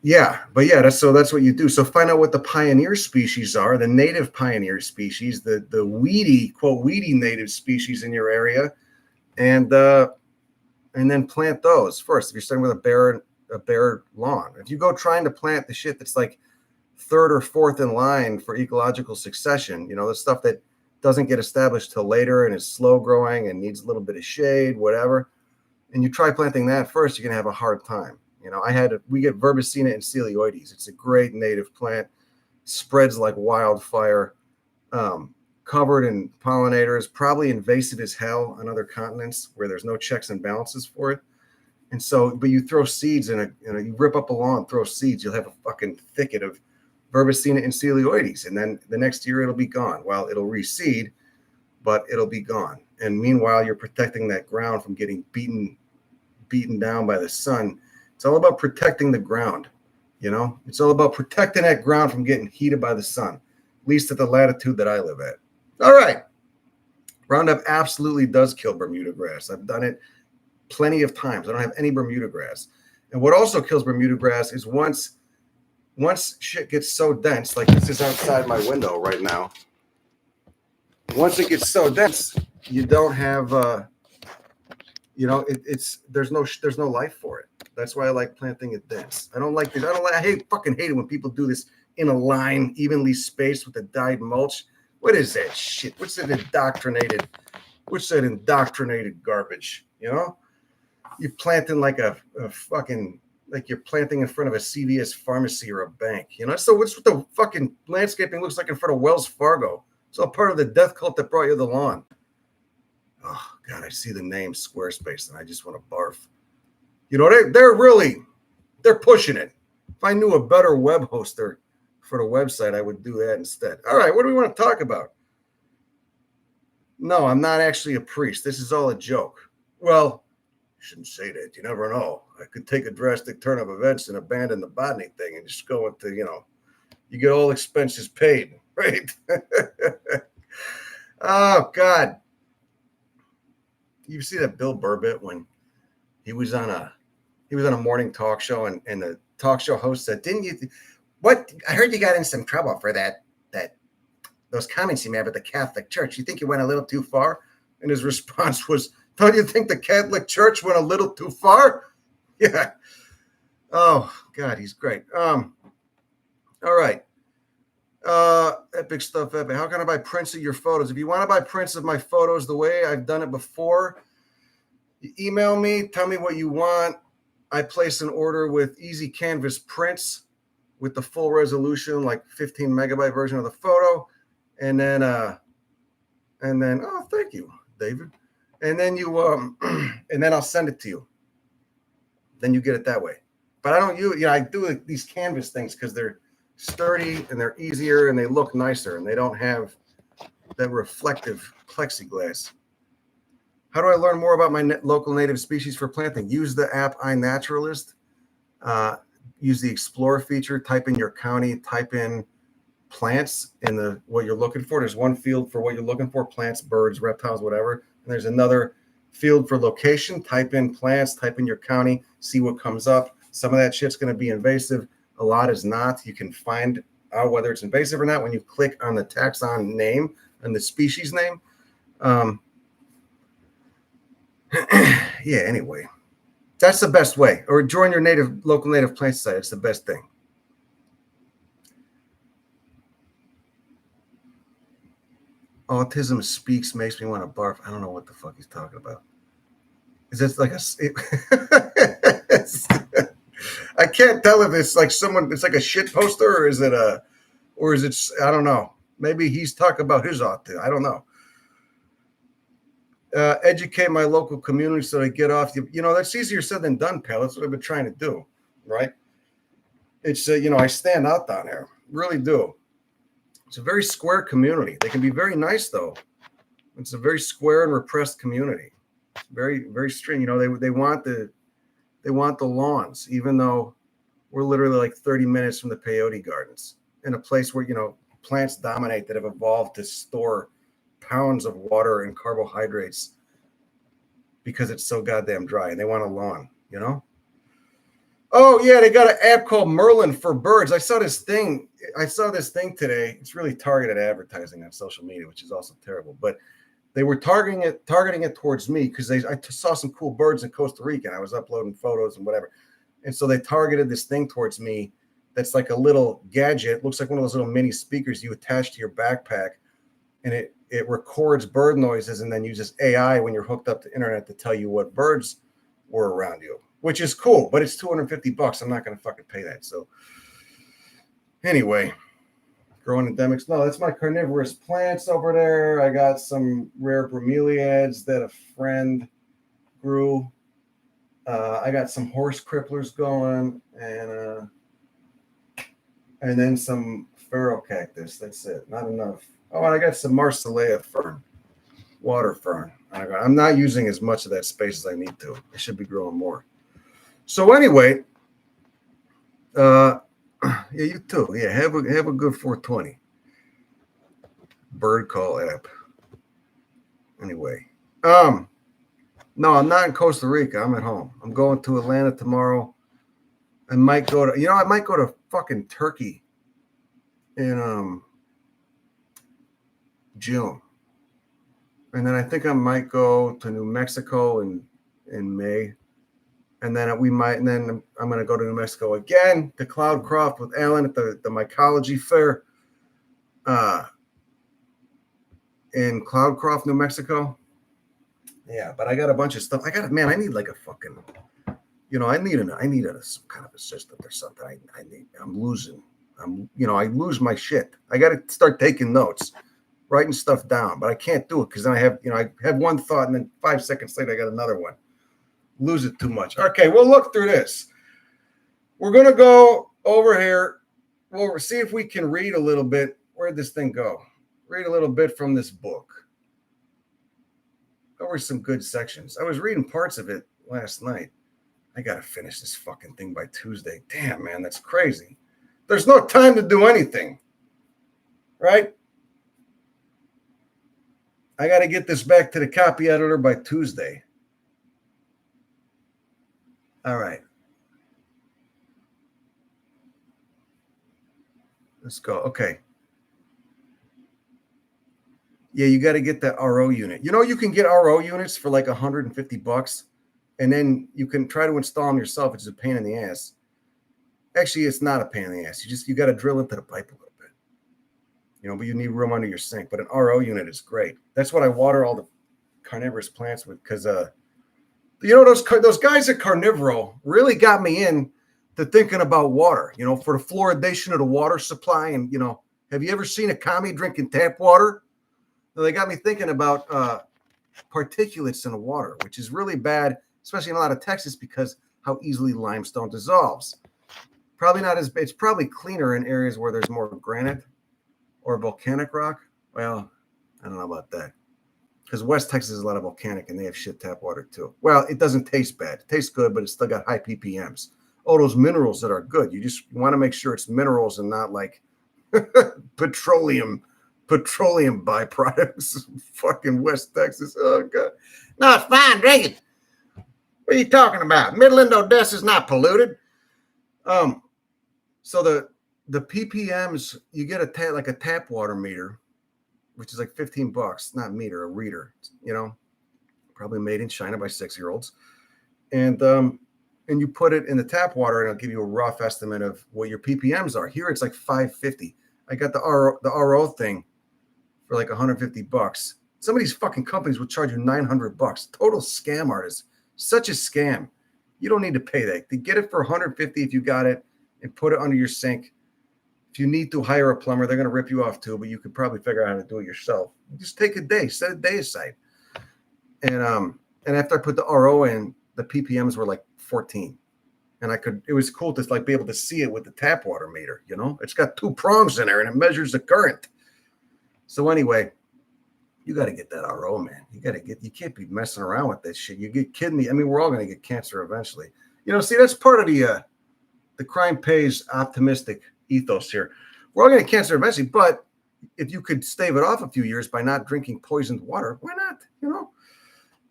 that's what you do. So find out what the pioneer species are, the native pioneer species, the weedy, quote, weedy native species in your area, and then plant those first. If you're starting with a bare lawn, if you go trying to plant the shit that's like third or fourth in line for ecological succession, the stuff that doesn't get established till later and is slow growing and needs a little bit of shade, whatever, and you try planting that first, you're gonna have a hard time. We get Verbicina and Coleoides. It's a great native plant, spreads like wildfire. covered in pollinators, probably invasive as hell on other continents where there's no checks and balances for it. And so, but you throw seeds you rip up a lawn, throw seeds, you'll have a fucking thicket of Verbicina and Coleoides. And then the next year it'll be gone. Well, it'll reseed, but it'll be gone. And meanwhile, you're protecting that ground from getting beaten down by the sun. It's all about protecting the ground. It's all about protecting that ground from getting heated by the sun, at least at the latitude that I live at. All right. Roundup absolutely does kill Bermuda grass. I've done it plenty of times. I don't have any Bermuda grass. And what also kills Bermuda grass is once shit gets so dense, like this is outside my window right now. Once it gets so dense, you don't have, there's no life for it. That's why I like planting it dense. I fucking hate it when people do this in a line, evenly spaced with the dyed mulch. What is that shit? What's that indoctrinated garbage? You're planting like a fucking, like you're planting in front of a CVS pharmacy or a bank, So what's what the fucking landscaping looks like in front of Wells Fargo? It's all part of the death cult that brought you the lawn. Oh God, I see the name Squarespace and I just want to barf. They're pushing it. If I knew a better web hoster for the website, I would do that instead. All right, what do we want to talk about? No, I'm not actually a priest. This is all a joke. Well, you shouldn't say that. You never know. I could take a drastic turn of events and abandon the Botany thing and just go into, you get all expenses paid, right? Oh, God. You see that Bill Burr bit when he was on a morning talk show and the talk show host said, I heard you got in some trouble for those comments you made about the Catholic Church. You think you went a little too far? And his response was, don't you think the Catholic Church went a little too far? Yeah. Oh, God, he's great. All right. Epic stuff, epic. How can I buy prints of your photos? If you want to buy prints of my photos the way I've done it before, you email me, tell me what you want. I place an order with Easy Canvas prints with the full resolution, like 15 megabyte version of the photo. And then, oh, thank you, David. And then and then I'll send it to you. Then you get it that way. But I don't use, I do these canvas things because they're sturdy and they're easier and they look nicer and they don't have that reflective plexiglass. How do I learn more about my local native species for planting? Use the app iNaturalist. Use the Explore feature. Type in your county. Type in plants in what you're looking for. There's one field for what you're looking for: plants, birds, reptiles, whatever. And there's another field for location. Type in plants. Type in your county. See what comes up. Some of that shit's going to be invasive. A lot is not. You can find out whether it's invasive or not when you click on the taxon name and the species name. Yeah, anyway, that's the best way. Or join your local native plant site. It's the best thing. Autism speaks makes me want to barf. I don't know what the fuck he's talking about. Is this like I can't tell if it's like it's like a shit poster or is it I don't know. Maybe he's talking about his autism. I don't know. Educate my local community so they get off. That's easier said than done, pal. That's what I've been trying to do, right? It's, I stand out down there. Really do. It's a very square community. They can be very nice, though. It's a very square and repressed community. It's very, very strange. They want the lawns, even though we're literally like 30 minutes from the peyote gardens in a place where, plants dominate that have evolved to store pounds of water and carbohydrates because it's so goddamn dry and they want a lawn, Oh yeah, they got an app called Merlin for birds. I saw this thing today. It's really targeted advertising on social media, which is also terrible, but they were targeting it towards me because I saw some cool birds in Costa Rica and I was uploading photos and whatever. And so they targeted this thing towards me that's like a little gadget. It looks like one of those little mini speakers you attach to your backpack, and it records bird noises and then uses AI when you're hooked up to internet to tell you what birds were around you, which is cool, but it's $250. I'm not going to fucking pay that. So anyway, growing endemics. No, that's my carnivorous plants over there. I got some rare bromeliads that a friend grew. I got some horse cripplers going, and then some feral cactus. That's it. Not enough. Oh, and I got some Marsilea fern, water fern. I'm not using as much of that space as I need to. I should be growing more. So anyway, yeah, you too. Yeah, have a good 420. Bird call app. Anyway, no, I'm not in Costa Rica. I'm at home. I'm going to Atlanta tomorrow. I might go to, I might go to fucking Turkey in June, and then I think I might go to New Mexico in May, and then I'm going to go to New Mexico again to Cloudcroft with Alan at the mycology fair, in Cloudcroft, New Mexico. Yeah, but I got a bunch of stuff. I need like a fucking, I need some kind of assistant or something. I lose my shit. I got to start taking notes, writing stuff down, but I can't do it because then I have one thought and then 5 seconds later I got another one. Lose it too much. Okay, we'll look through this. We're going to go over here. We'll see if we can read a little bit. Where'd this thing go? Read a little bit from this book. There were some good sections. I was reading parts of it last night. I got to finish this fucking thing by Tuesday. Damn, man, that's crazy. There's no time to do anything, right? I got to get this back to the copy editor by Tuesday. All right. Let's go. Okay. Yeah, you got to get that RO unit. You can get RO units for like $150, and then you can try to install them yourself, which is a pain in the ass. Actually, it's not a pain in the ass. You got to drill into the pipe a little bit, but you need room under your sink. But an RO unit is great. That's what I water all the carnivorous plants with, because those guys at Carnivoro really got me in to thinking about water. For the fluoridation of the water supply, and have you ever seen a commie drinking tap water? They got me thinking about particulates in the water, which is really bad, especially in a lot of Texas, because how easily limestone dissolves. It's probably cleaner in areas where there's more granite or volcanic rock. Well, I don't know about that, because West Texas is a lot of volcanic and they have shit tap water too. Well, it doesn't taste bad. It tastes good, but it's still got high ppms. Oh, those minerals that are good. You want to make sure it's minerals and not like petroleum byproducts. Fucking West Texas. Oh God. No, it's fine drinking. What are you talking about? Midland, Odessa is not polluted. So the ppms, you get a tap water meter, which is like $15, not meter, a reader, probably made in China by 6-year-olds. And you put it in the tap water and it'll give you a rough estimate of what your ppms are. Here it's like 550. I got the RO thing for like $150. Some of these fucking companies will charge you $900. Total scam artist. Such a scam. You don't need to pay that. To get it for $150 if you got it, and put it under your sink. If you need to hire a plumber, they're going to rip you off too, but you could probably figure out how to do it yourself. Just take a day, set a day aside. And after I put the RO in, the ppms were like 14. And it was cool to like be able to see it with the tap water meter, It's got 2 prongs in there and it measures the current. So anyway, you got to get that RO, man. You can't be messing around with this shit. You get kidney. I mean, we're all going to get cancer eventually. See, that's part of the crime pays optimistic ethos here. We're all going to get cancer eventually, but if you could stave it off a few years by not drinking poisoned water, why not?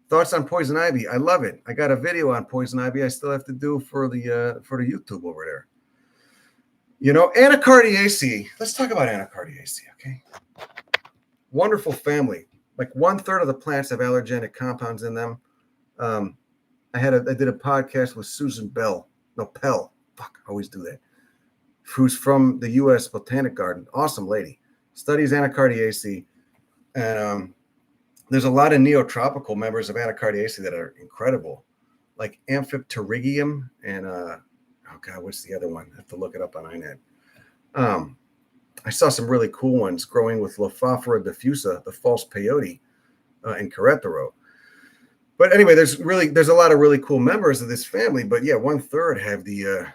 Thoughts on poison ivy? I love it. I got a video on poison ivy I still have to do for the YouTube over there. Anacardiaceae. Let's talk about Anacardiaceae, okay? Wonderful family. Like 1/3 of the plants have allergenic compounds in them. I did a podcast with Susan Pell. Fuck, I always do that. Who's from the U.S. Botanic Garden. Awesome lady. Studies Anacardiaceae. And there's a lot of neotropical members of Anacardiaceae that are incredible. Like Amphipterygium and, what's the other one? I have to look it up on INET. I saw some really cool ones growing with Lophophora diffusa, the false peyote, in Querétaro. But anyway, there's a lot of really cool members of this family. But yeah, 1/3 have the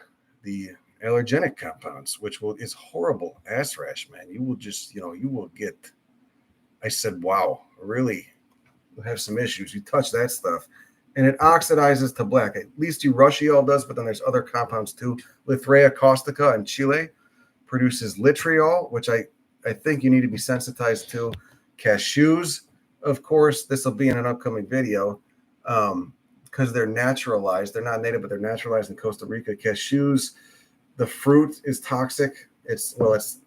allergenic compounds, which is horrible ass rash, man. You will just, you will get. I said, wow, really, you'll have some issues. You touch that stuff, and it oxidizes to black. At least urushiol does, but then there's other compounds too. Lithrea caustica in Chile produces litriol, which I think you need to be sensitized to. Cashews, of course, this will be in an upcoming video because they're naturalized. They're not native, but they're naturalized in Costa Rica. Cashews, the fruit is toxic. It's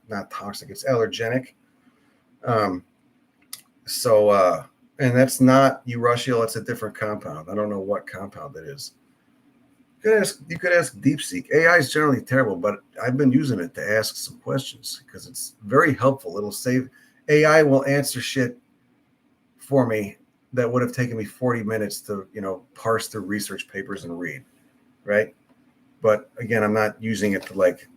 not toxic. It's allergenic. And that's not urushiol. It's a different compound. I don't know what compound it is. You could ask DeepSeek. AI is generally terrible, but I've been using it to ask some questions because it's very helpful. It'll save. AI will answer shit for me that would have taken me 40 minutes to, parse through research papers and read, right? But again, I'm not using it to like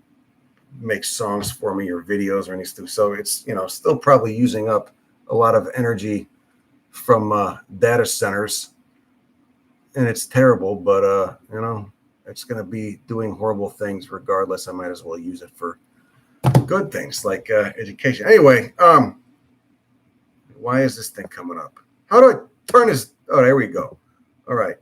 make songs for me or videos or anything. So it's, still probably using up a lot of energy from data centers, and it's terrible, but it's going to be doing horrible things regardless. I might as well use it for good things like education. Anyway, why is this thing coming up? How do I turn this? Oh, there we go. All right.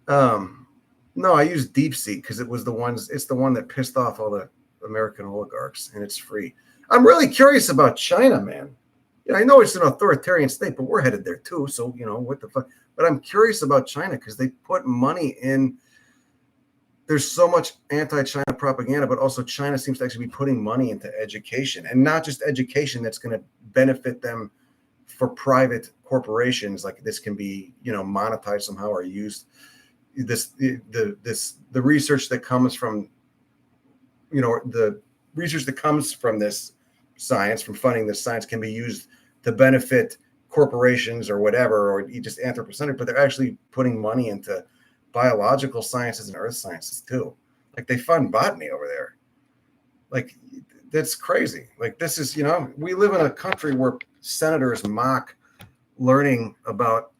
No, I use DeepSeek because it's the one that pissed off all the American oligarchs, and it's free. I'm really curious about China, man. I know it's an authoritarian state, but we're headed there too. So, what the fuck? But I'm curious about China because they put money in. There's so much anti-China propaganda, but also China seems to actually be putting money into education, and not just education that's going to benefit them for private corporations. Like this can be, monetized somehow or used. The research that comes from, the research that comes from this science, from funding this science, can be used to benefit corporations or whatever, or just anthropocentric, but they're actually putting money into biological sciences and earth sciences too. Like they fund botany over there. Like that's crazy. Like this is, we live in a country where senators mock learning about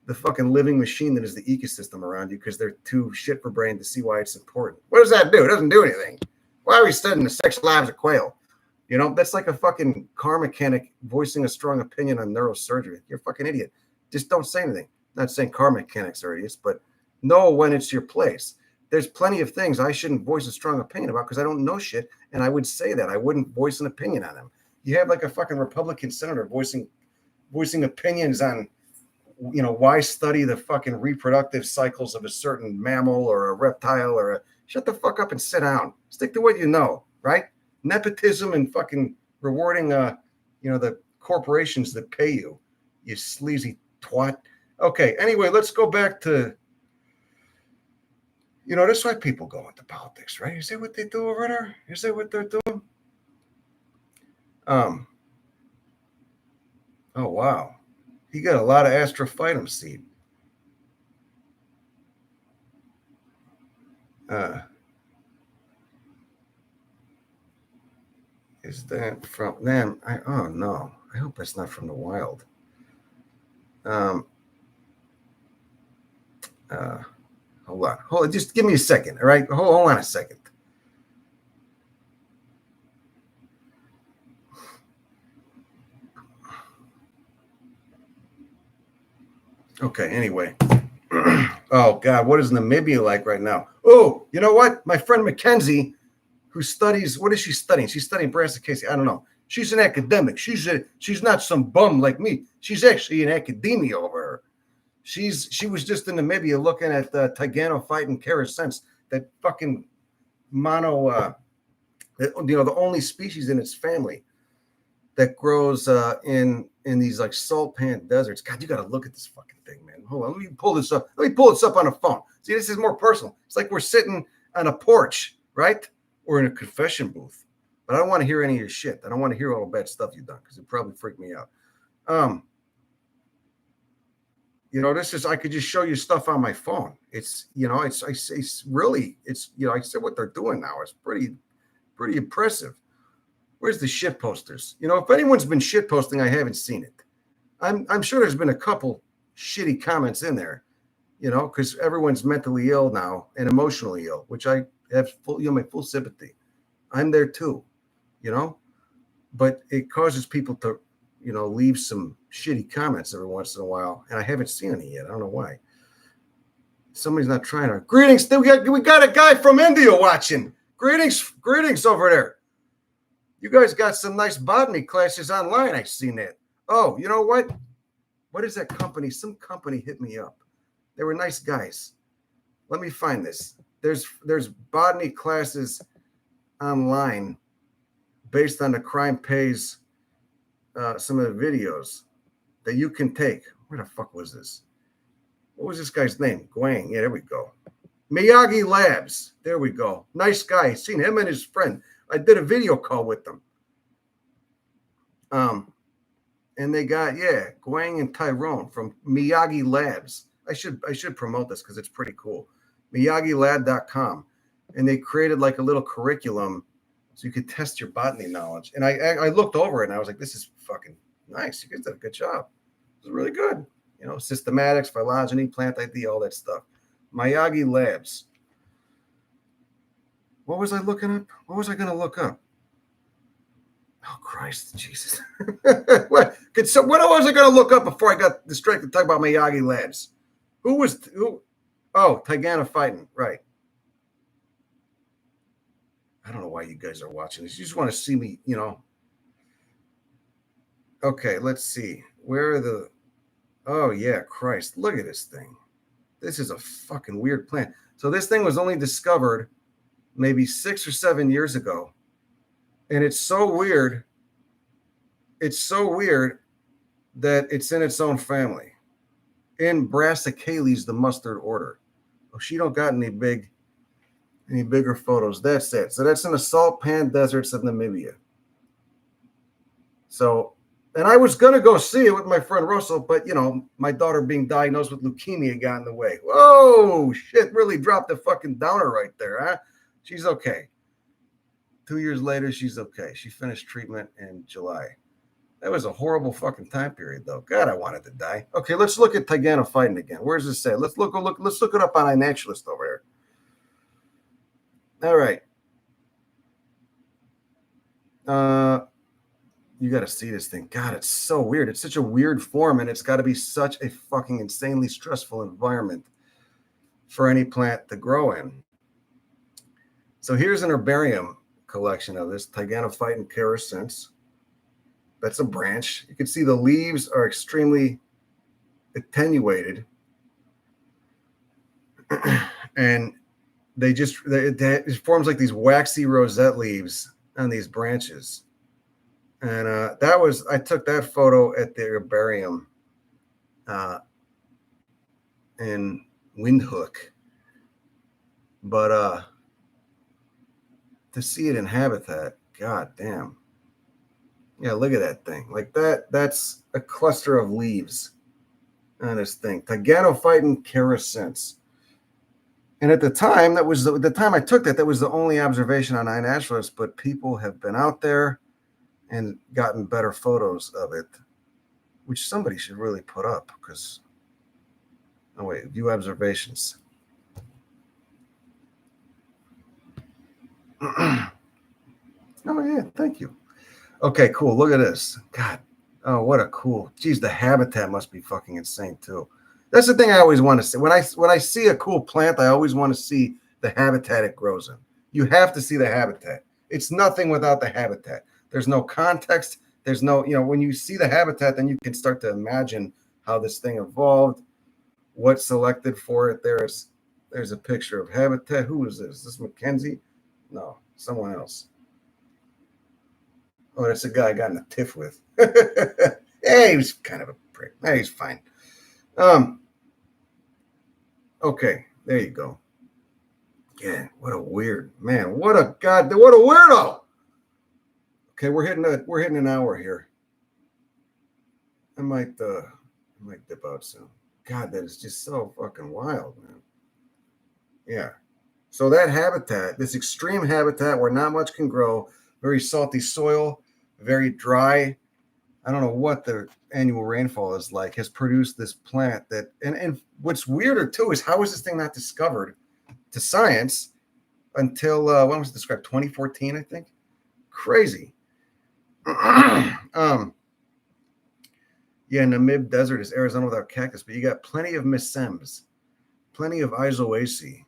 the fucking living machine that is the ecosystem around you because they're too shit for brain to see why it's important. What does that do? It doesn't do anything. Why are we studying the sexual lives of quail? That's like a fucking car mechanic voicing a strong opinion on neurosurgery. You're a fucking idiot. Just don't say anything. Not saying car mechanics are idiots, but know when it's your place. There's plenty of things I shouldn't voice a strong opinion about because I don't know shit, and I would say that. I wouldn't voice an opinion on them. You have like a fucking Republican senator voicing opinions on, why study the fucking reproductive cycles of a certain mammal or a reptile shut the fuck up and sit down. Stick to what you know, right? Nepotism and fucking rewarding, the corporations that pay you, you sleazy twat. Okay, anyway, let's go back to, that's why people go into politics, right? Is that what they do over there? Is that what they're doing? Oh, wow. You got a lot of astrophytum seed. Is that from them? Oh no, I hope that's not from the wild. Hold on, just give me a second. All right, hold on a second. Okay, anyway. Oh God, what is Namibia like right now? Oh, you know what? My friend Mackenzie, who studies, what is she studying? She's studying brassicaceae. I don't know. She's an academic. She's not some bum like me. She's actually in academia over her. She was just in Namibia looking at the Tiganophyton carescens, that fucking the only species in its family that grows in these like salt pan deserts. God, you got to look at this fucking thing, man. Hold on, let me pull this up. Let me pull this up on a phone. See, this is more personal. It's like we're sitting on a porch, right? Or in a confession booth. But I don't want to hear any of your shit. I don't want to hear all the bad stuff you've done because it probably freaked me out. This is, I could just show you stuff on my phone. It's, I said what they're doing now is pretty pretty impressive. Where's the shit posters? You know, if anyone's been shit posting, I haven't seen it. I'm sure there's been a couple shitty comments in there, you know, because everyone's mentally ill now and emotionally ill, which I have full, you know, my full sympathy. I'm there too, you know, but it causes people to, you know, leave some shitty comments every once in a while, and I haven't seen any yet. I don't know why. Somebody's not trying to. Greetings. We got a guy from India watching. Greetings over there. You guys got some nice botany classes online. I've seen that. Oh, you know what? What is that company? Some company hit me up. They were nice guys. Let me find this. There's botany classes online based on the Crime Pays, some of the videos that you can take. Where the fuck was this? What was this guy's name? Guang. Yeah, there we go. Miyagi Labs. There we go. Nice guy. Seen him and his friend. I did a video call with them. And they got, Guang and Tyrone from Miyagi Labs. I should promote this because it's pretty cool. MiyagiLab.com. And they created like a little curriculum so you could test your botany knowledge. And I looked over it and I was like, this is fucking nice. You guys did a good job. It was really good. You know, systematics, phylogeny, plant ID, all that stuff. Miyagi Labs. What was I looking up? What was I going to look up? Oh, Christ, Jesus. What was I going to look up before I got distracted talking about Miyagi Labs? Who? Oh, Tiganophyton, right. I don't know why you guys are watching this. You just want to see me, you know. Okay, let's see. Where are the... Oh, yeah, Christ. Look at this thing. This is a fucking weird plant. So this thing was only discovered maybe 6 or 7 years ago. And it's so weird. It's so weird that it's in its own family. In Brassicales, the mustard order. Oh, she don't got any bigger photos. That's it. So that's in the salt pan deserts of Namibia. So... And I was going to go see it with my friend Russell, but, you know, my daughter being diagnosed with leukemia got in the way. Whoa, shit, really dropped the fucking downer right there, huh? She's okay. 2 years later, she's okay. She finished treatment in July. That was a horrible fucking time period, though. God, I wanted to die. Okay, let's look at Tiganophyton again. Where's this say? Let's look it up on iNaturalist over there. All right. You got to see this thing. God, it's so weird. It's such a weird form, and it's got to be such a fucking insanely stressful environment for any plant to grow in. So here's an herbarium collection of this Tiganophyton carescens. That's a branch. You can see the leaves are extremely attenuated, and it forms like these waxy rosette leaves on these branches. And I took that photo at the herbarium in Windhoek. But to see it in habitat, god damn. Yeah, look at that thing. Like that's a cluster of leaves on this thing. Tiganophyton carescens. And at the time, the time I took that was the only observation on iNaturalist, but people have been out there and gotten better photos of it, which somebody should really put up because, oh wait, view observations. Oh yeah, thank you. Okay, cool. Look at this. God, oh, what a cool. Geez, the habitat must be fucking insane too. That's the thing I always want to see. When I see a cool plant, I always want to see the habitat it grows in. You have to see the habitat. It's nothing without the habitat. There's no context. There's no, you know, when you see the habitat, then you can start to imagine how this thing evolved, what selected for it. There's a picture of habitat. Who is this? Is this Mackenzie? No, someone else. Oh, that's a guy I got in a tiff with. Hey, he was kind of a prick. Hey, he's fine. Okay, there you go. Yeah, what a weird man. What a weirdo. Okay, we're hitting an hour here. I might dip out soon. God, that is just so fucking wild, man. Yeah. So that habitat, this extreme habitat where not much can grow, very salty soil, very dry. I don't know what the annual rainfall is like, has produced this plant that, and what's weirder too is how is this thing not discovered to science until when was it described? 2014, I think. Crazy. Yeah, Namib Desert is Arizona without cactus, but you got plenty of Missems, plenty of Isoaceae.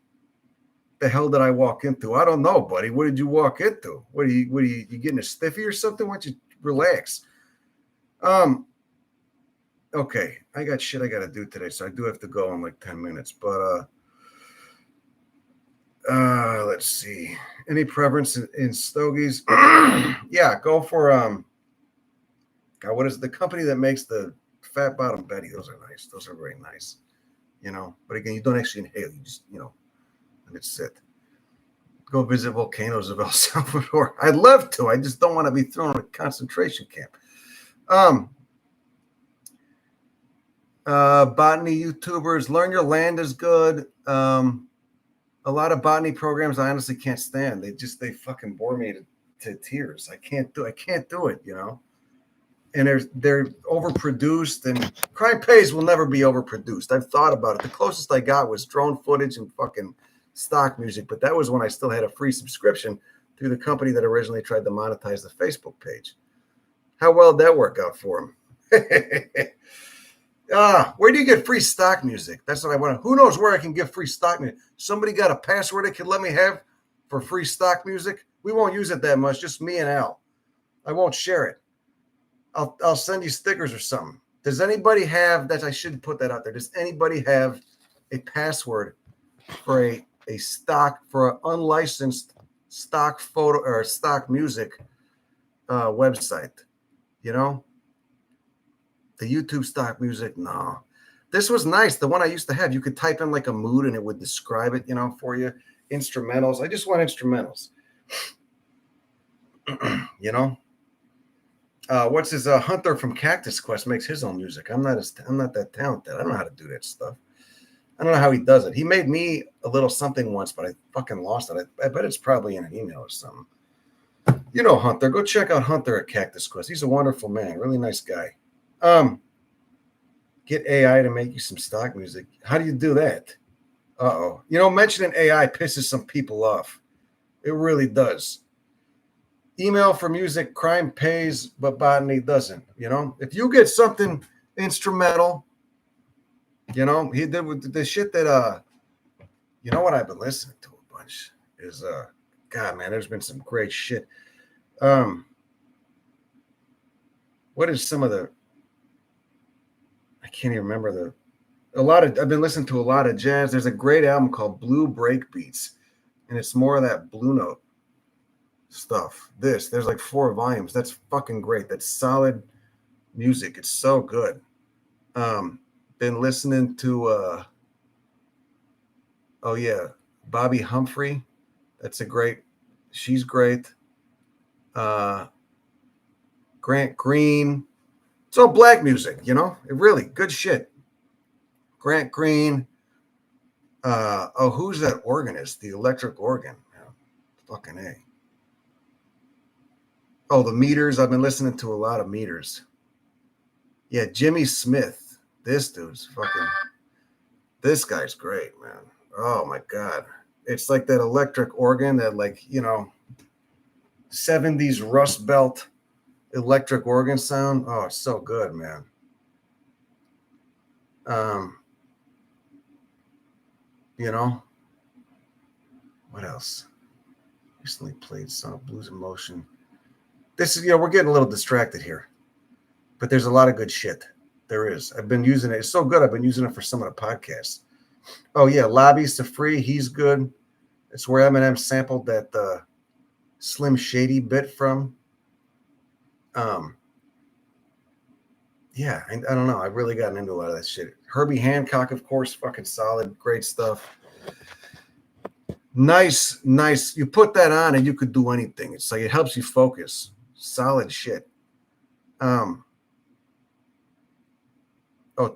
The hell did I walk into? I don't know, buddy. What did you walk into? What are you getting a stiffy or something? Why don't you relax? Okay, I got shit I gotta do today, so I do have to go in like 10 minutes. But let's see. Any preference in stogies? Yeah, go for God, what is the company that makes the fat bottom Betty? Those are nice. Those are very nice. But again, you don't actually inhale. You just let it sit. Go visit volcanoes of El Salvador. I'd love to. I just don't want to be thrown in a concentration camp. Botany YouTubers, Learn Your Land is good. A lot of botany programs I honestly can't stand. They fucking bore me to tears. I can't do it, And they're overproduced, and crime pays will never be overproduced. I've thought about it. The closest I got was drone footage and fucking stock music, but that was when I still had a free subscription through the company that originally tried to monetize the Facebook page. How well did that work out for them? Where do you get free stock music? That's what I want. Who knows where I can get free stock music? Somebody got a password they could let me have for free stock music? We won't use it that much, just me and Al. I won't share it. I'll send you stickers or something. Does anybody have that? I shouldn't put that out there. Does anybody have a password for a stock, for an unlicensed stock photo or stock music website? The YouTube stock music, no. This was nice. The one I used to have, you could type in like a mood and it would describe it, for you. Instrumentals. I just want instrumentals. What's his Hunter from Cactus Quest makes his own music. I'm not that talented. I don't know how to do that stuff. I don't know how he does it. He made me a little something once, but I fucking lost it. I bet it's probably in an email or something. Hunter. Go check out Hunter at Cactus Quest. He's a wonderful man. Really nice guy. Get AI to make you some stock music. How do you do that? Uh-oh. Mentioning AI pisses some people off. It really does. Email for music, crime pays, but botany doesn't. If you get something instrumental, he did with the shit that what I've been listening to a bunch is God, man, there's been some great shit. What is some of the I can't even remember I've been listening to a lot of jazz. There's a great album called Blue Breakbeats, and it's more of that Blue Note stuff. There's like 4 volumes. That's fucking great. That's solid music. It's so good. Been listening to Bobby Humphrey. She's great. Grant Green. It's all black music, it really good shit. Grant Green. Who's that organist? The electric organ. Fucking A. Oh, the Meters. I've been listening to a lot of Meters. Yeah, Jimmy Smith. This guy's great, man. Oh my God. It's like that electric organ that 70s Rust Belt electric organ sound. Oh, it's so good, man. What else? Recently played some Blues in Motion. This is, we're getting a little distracted here, but there's a lot of good shit. There is. I've been using it. It's so good. I've been using it for some of the podcasts. Oh yeah, Lobbies to Free. He's good. It's where Eminem sampled that Slim Shady bit from. Yeah, I don't know. I've really gotten into a lot of that shit. Herbie Hancock, of course, fucking solid, great stuff. Nice. You put that on and you could do anything. It's like it helps you focus. Solid shit.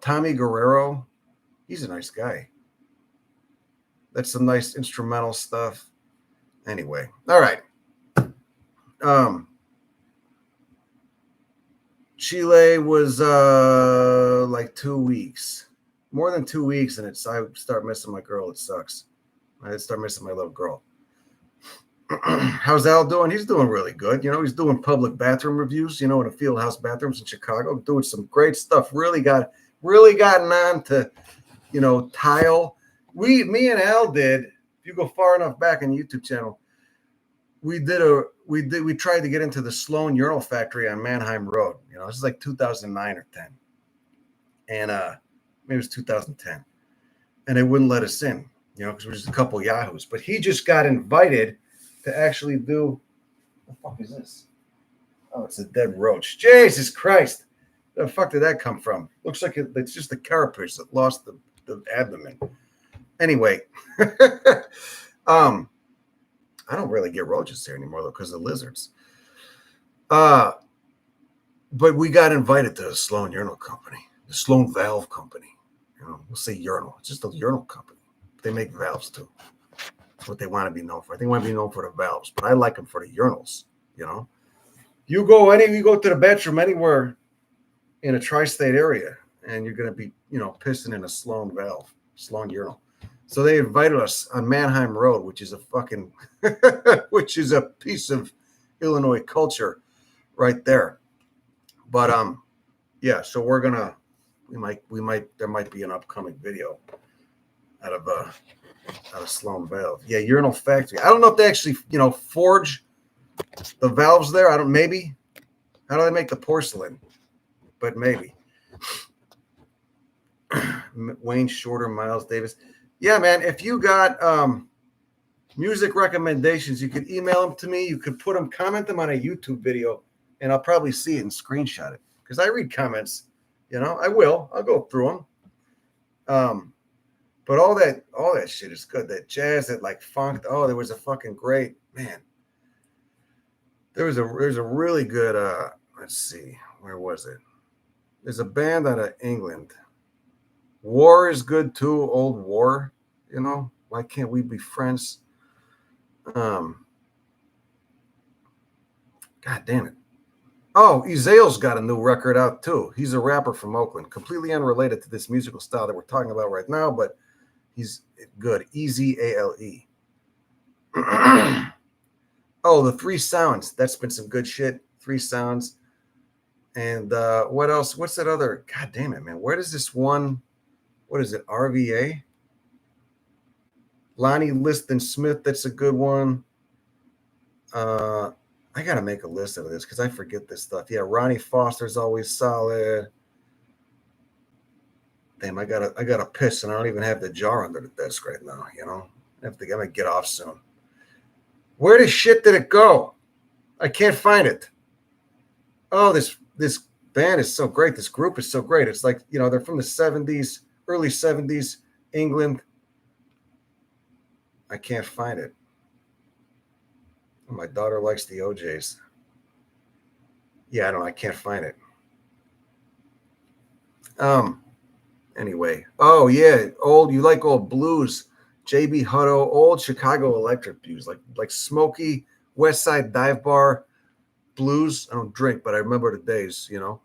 Tommy Guerrero, he's a nice guy. That's some nice instrumental stuff. Anyway, all right. Chile was like 2 weeks, more than 2 weeks, and I start missing my girl. It sucks. I start missing my little girl. How's Al doing? He's doing really good. You know, he's doing public bathroom reviews, you know, in the field house bathrooms in Chicago, doing some great stuff. Really gotten on to, you know, tile. Me and Al did, if you go far enough back in the YouTube channel, we tried to get into the Sloan Urinal Factory on Mannheim Road. You know, this is like 2009 or 10. And maybe it was 2010. And they wouldn't let us in, you know, because we're just a couple yahoos. But he just got invited to actually do, what the fuck is this? Oh, it's a dead roach. Jesus Christ. Where the fuck did that come from? Looks like it's just the carapace that lost the abdomen. Anyway, I don't really get roaches here anymore, though, because of lizards. But we got invited to the Sloan Urinal Company, the Sloan Valve Company. You know, we'll say urinal. It's just a urinal company. They make valves, too. That's what they want to be known for. They want to be known for the valves, but I like them for the urinals, you know. You go to the bathroom anywhere in a tri-state area, and you're going to be, you know, pissing in a Sloan valve, Sloan urinal. So they invited us on Mannheim Road, which is a fucking, which is a piece of Illinois culture right there. But yeah. So we're gonna, there might be an upcoming video out of Sloan Valve. Yeah, urinal factory. I don't know if they actually, you know, forge the valves there. Maybe. How do they make the porcelain? But maybe. Wayne Shorter, Miles Davis. Yeah, man, if you got music recommendations, you could email them to me. You could comment them on a YouTube video, and I'll probably see it and screenshot it. Because I read comments, you know, I'll go through them. But all that shit is good. That jazz, that like funk. Oh, there was a fucking great, man. There's a really good, let's see, where was it? There's a band out of England. War is good too, old War, you know. Why can't we be friends? God damn it. Oh, Ezeal's got a new record out too. He's a rapper from Oakland, completely unrelated to this musical style that we're talking about right now, but he's good. Ezale. Oh, the Three Sounds. That's been some good shit. Three Sounds. And what else? What's that other? God damn it, man. Where does this one? What is it? RVA? Lonnie Liston Smith. That's a good one. I gotta make a list of this because I forget this stuff. Yeah, Ronnie Foster's always solid. Damn, I gotta piss, and I don't even have the jar under the desk right now. You know, I'm gonna get off soon. Where the shit did it go? I can't find it. Oh, this band is so great. This group is so great. It's like, you know, they're from the 70s, early 70s, England. I can't find it. My daughter likes the OJs. Yeah, I can't find it. Anyway. Oh yeah, you like old blues. JB Hutto, old Chicago electric blues, like smoky West Side dive bar blues. I don't drink, but I remember the days, you know.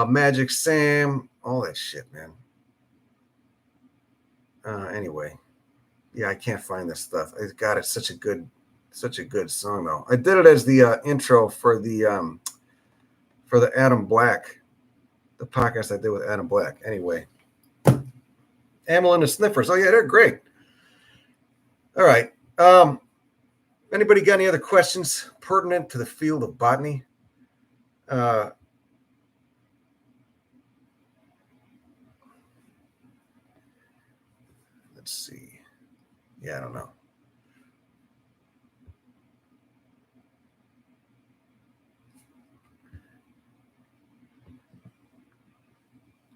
Magic Sam, all that shit, man. Anyway. Yeah, I can't find this stuff. God, it's such a good song though. I did it as the intro for the Adam Black, the podcast I did with Adam Black. Anyway, Amyl and the Sniffers. Oh yeah, they're great. All right. Anybody got any other questions pertinent to the field of botany? Let's see. Yeah, I don't know.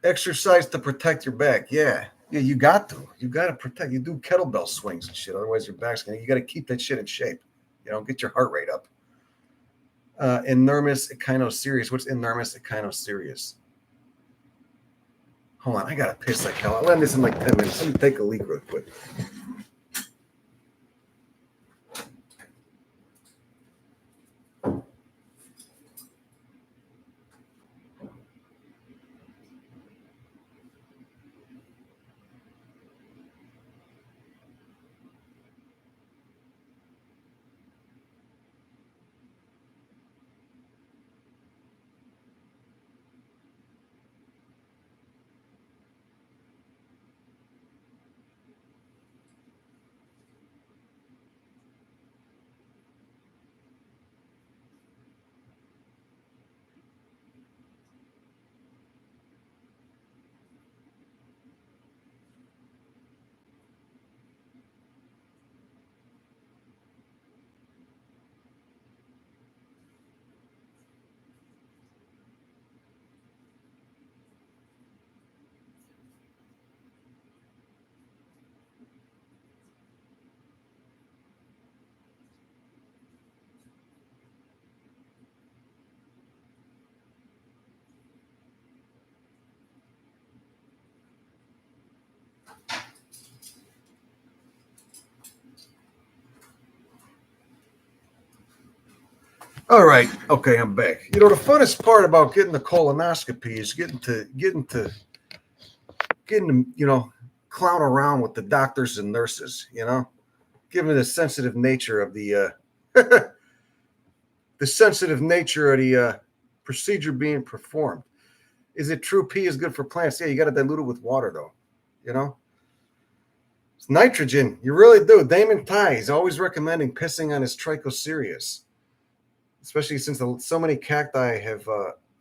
Exercise to protect your back. Yeah, you got to. You got to protect. You do kettlebell swings and shit. Otherwise, your back's gonna. You got to keep that shit in shape. You know, get your heart rate up. Inermis echinocereus. What's Inermis echinocereus? Hold on, I gotta piss like hell. I'll end this in like 10 minutes. Let me take a leak real quick. All right. Okay, I'm back. You know, the funnest part about getting the colonoscopy is getting to, you know, clown around with the doctors and nurses, you know, given the sensitive nature of the the sensitive nature of the procedure being performed. Is it true pee is good for plants? Yeah, you got to dilute it with water, though. You know, it's nitrogen. You really do. Damon Ty is always recommending pissing on his trichocereus, especially since so many cacti have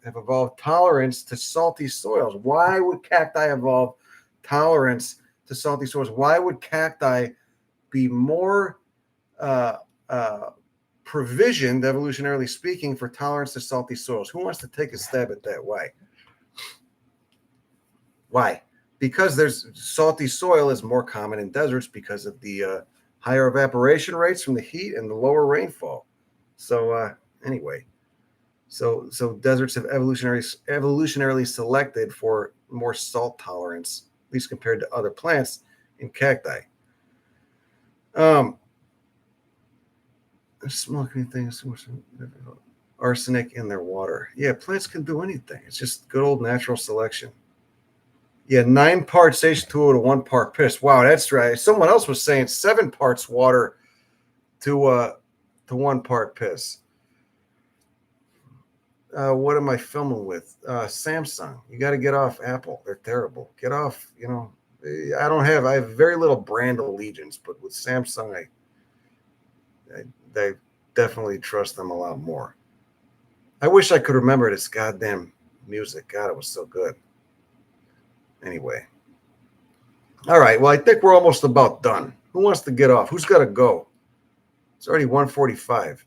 evolved tolerance to salty soils. Why would cacti evolve tolerance to salty soils? Why would cacti be more provisioned, evolutionarily speaking, for tolerance to salty soils? Who wants to take a stab at that? Why? Because there's salty soil is more common in deserts because of the higher evaporation rates from the heat and the lower rainfall. So anyway, so deserts have evolutionarily selected for more salt tolerance, at least compared to other plants in cacti. Smoking things, arsenic in their water. Yeah, plants can do anything. It's just good old natural selection. Yeah, 9 parts H2O to 1 part piss. Wow, that's right. Someone else was saying 7 parts water to 1 part piss. What am I filming with? Samsung. You got to get off Apple. They're terrible. Get off. You know, I have very little brand allegiance, but with Samsung, I definitely trust them a lot more. I wish I could remember this goddamn music. God, it was so good. Anyway. All right. Well, I think we're almost about done. Who wants to get off? Who's got to go? It's already 1:45.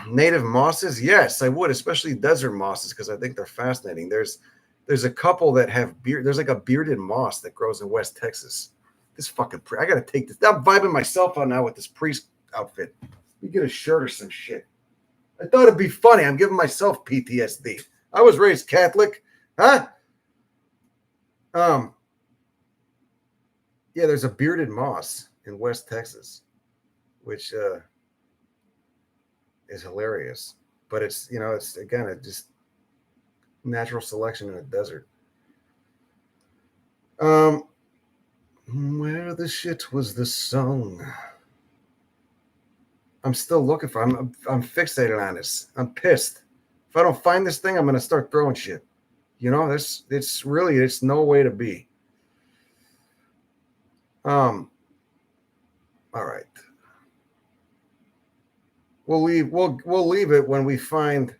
Native mosses? Yes, I would, especially desert mosses, because I think they're fascinating. There's a couple that have beard. There's like a bearded moss that grows in West Texas. This fucking I gotta take this. I'm vibing myself out now with this priest outfit. You get a shirt or some shit. I thought it'd be funny. I'm giving myself PTSD. I was raised Catholic, huh? Yeah, there's a bearded moss in West Texas, which is hilarious. But it's, you know, it's again, it just natural selection in a desert. Where the shit was the song? I'm still looking for. I'm fixated on this. I'm pissed. If I don't find this thing, I'm gonna start throwing shit. You know, it's no way to be. All right. We'll leave it when we find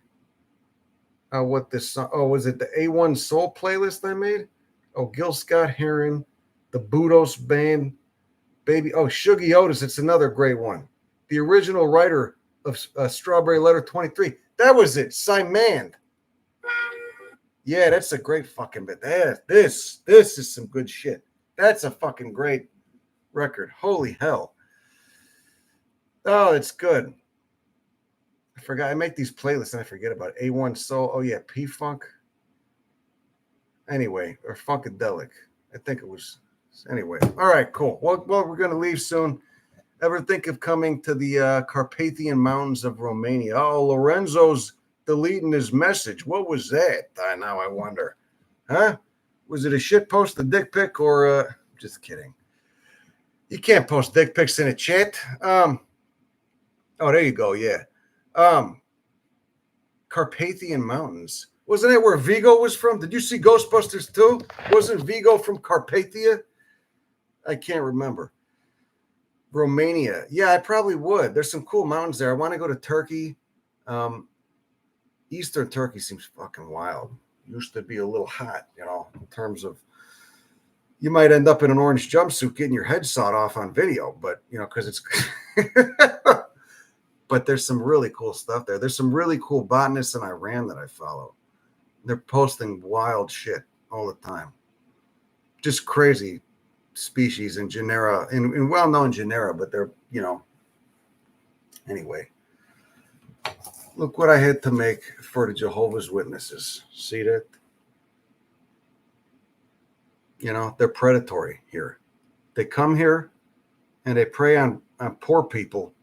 what this song. Oh, was it the A1 Soul playlist I made? Oh, Gil Scott Heron, the Budos Band, Baby. Oh, Shuggy Otis. It's another great one. The original writer of Strawberry Letter 23. That was it. Simon. Yeah, that's a great fucking bit. This is some good shit. That's a fucking great record. Holy hell. Oh, it's good. I forgot. I make these playlists and I forget about it. A1 Soul. Oh, yeah. P-Funk. Anyway, or Funkadelic. I think it was. Anyway, all right, cool. Well, we're going to leave soon. Ever think of coming to the Carpathian Mountains of Romania? Oh, Lorenzo's deleting his message. What was that? Now I wonder. Huh? Was it a shit post, a dick pic, or just kidding? You can't post dick pics in a chat. Oh, there you go. Yeah. Carpathian Mountains. Wasn't that where Vigo was from? Did you see Ghostbusters 2? Wasn't Vigo from Carpathia? I can't remember. Romania. Yeah, I probably would. There's some cool mountains there. I want to go to Turkey. Eastern Turkey seems fucking wild. Used to be a little hot, in terms of you might end up in an orange jumpsuit getting your head sawed off on video, but because it's but there's some really cool stuff there. There's some really cool botanists in Iran that I follow. They're posting wild shit all the time. Just crazy species and genera, and well-known genera, but they're, anyway. Look what I had to make for the Jehovah's Witnesses. See that? They're predatory here. They come here and they prey on poor people.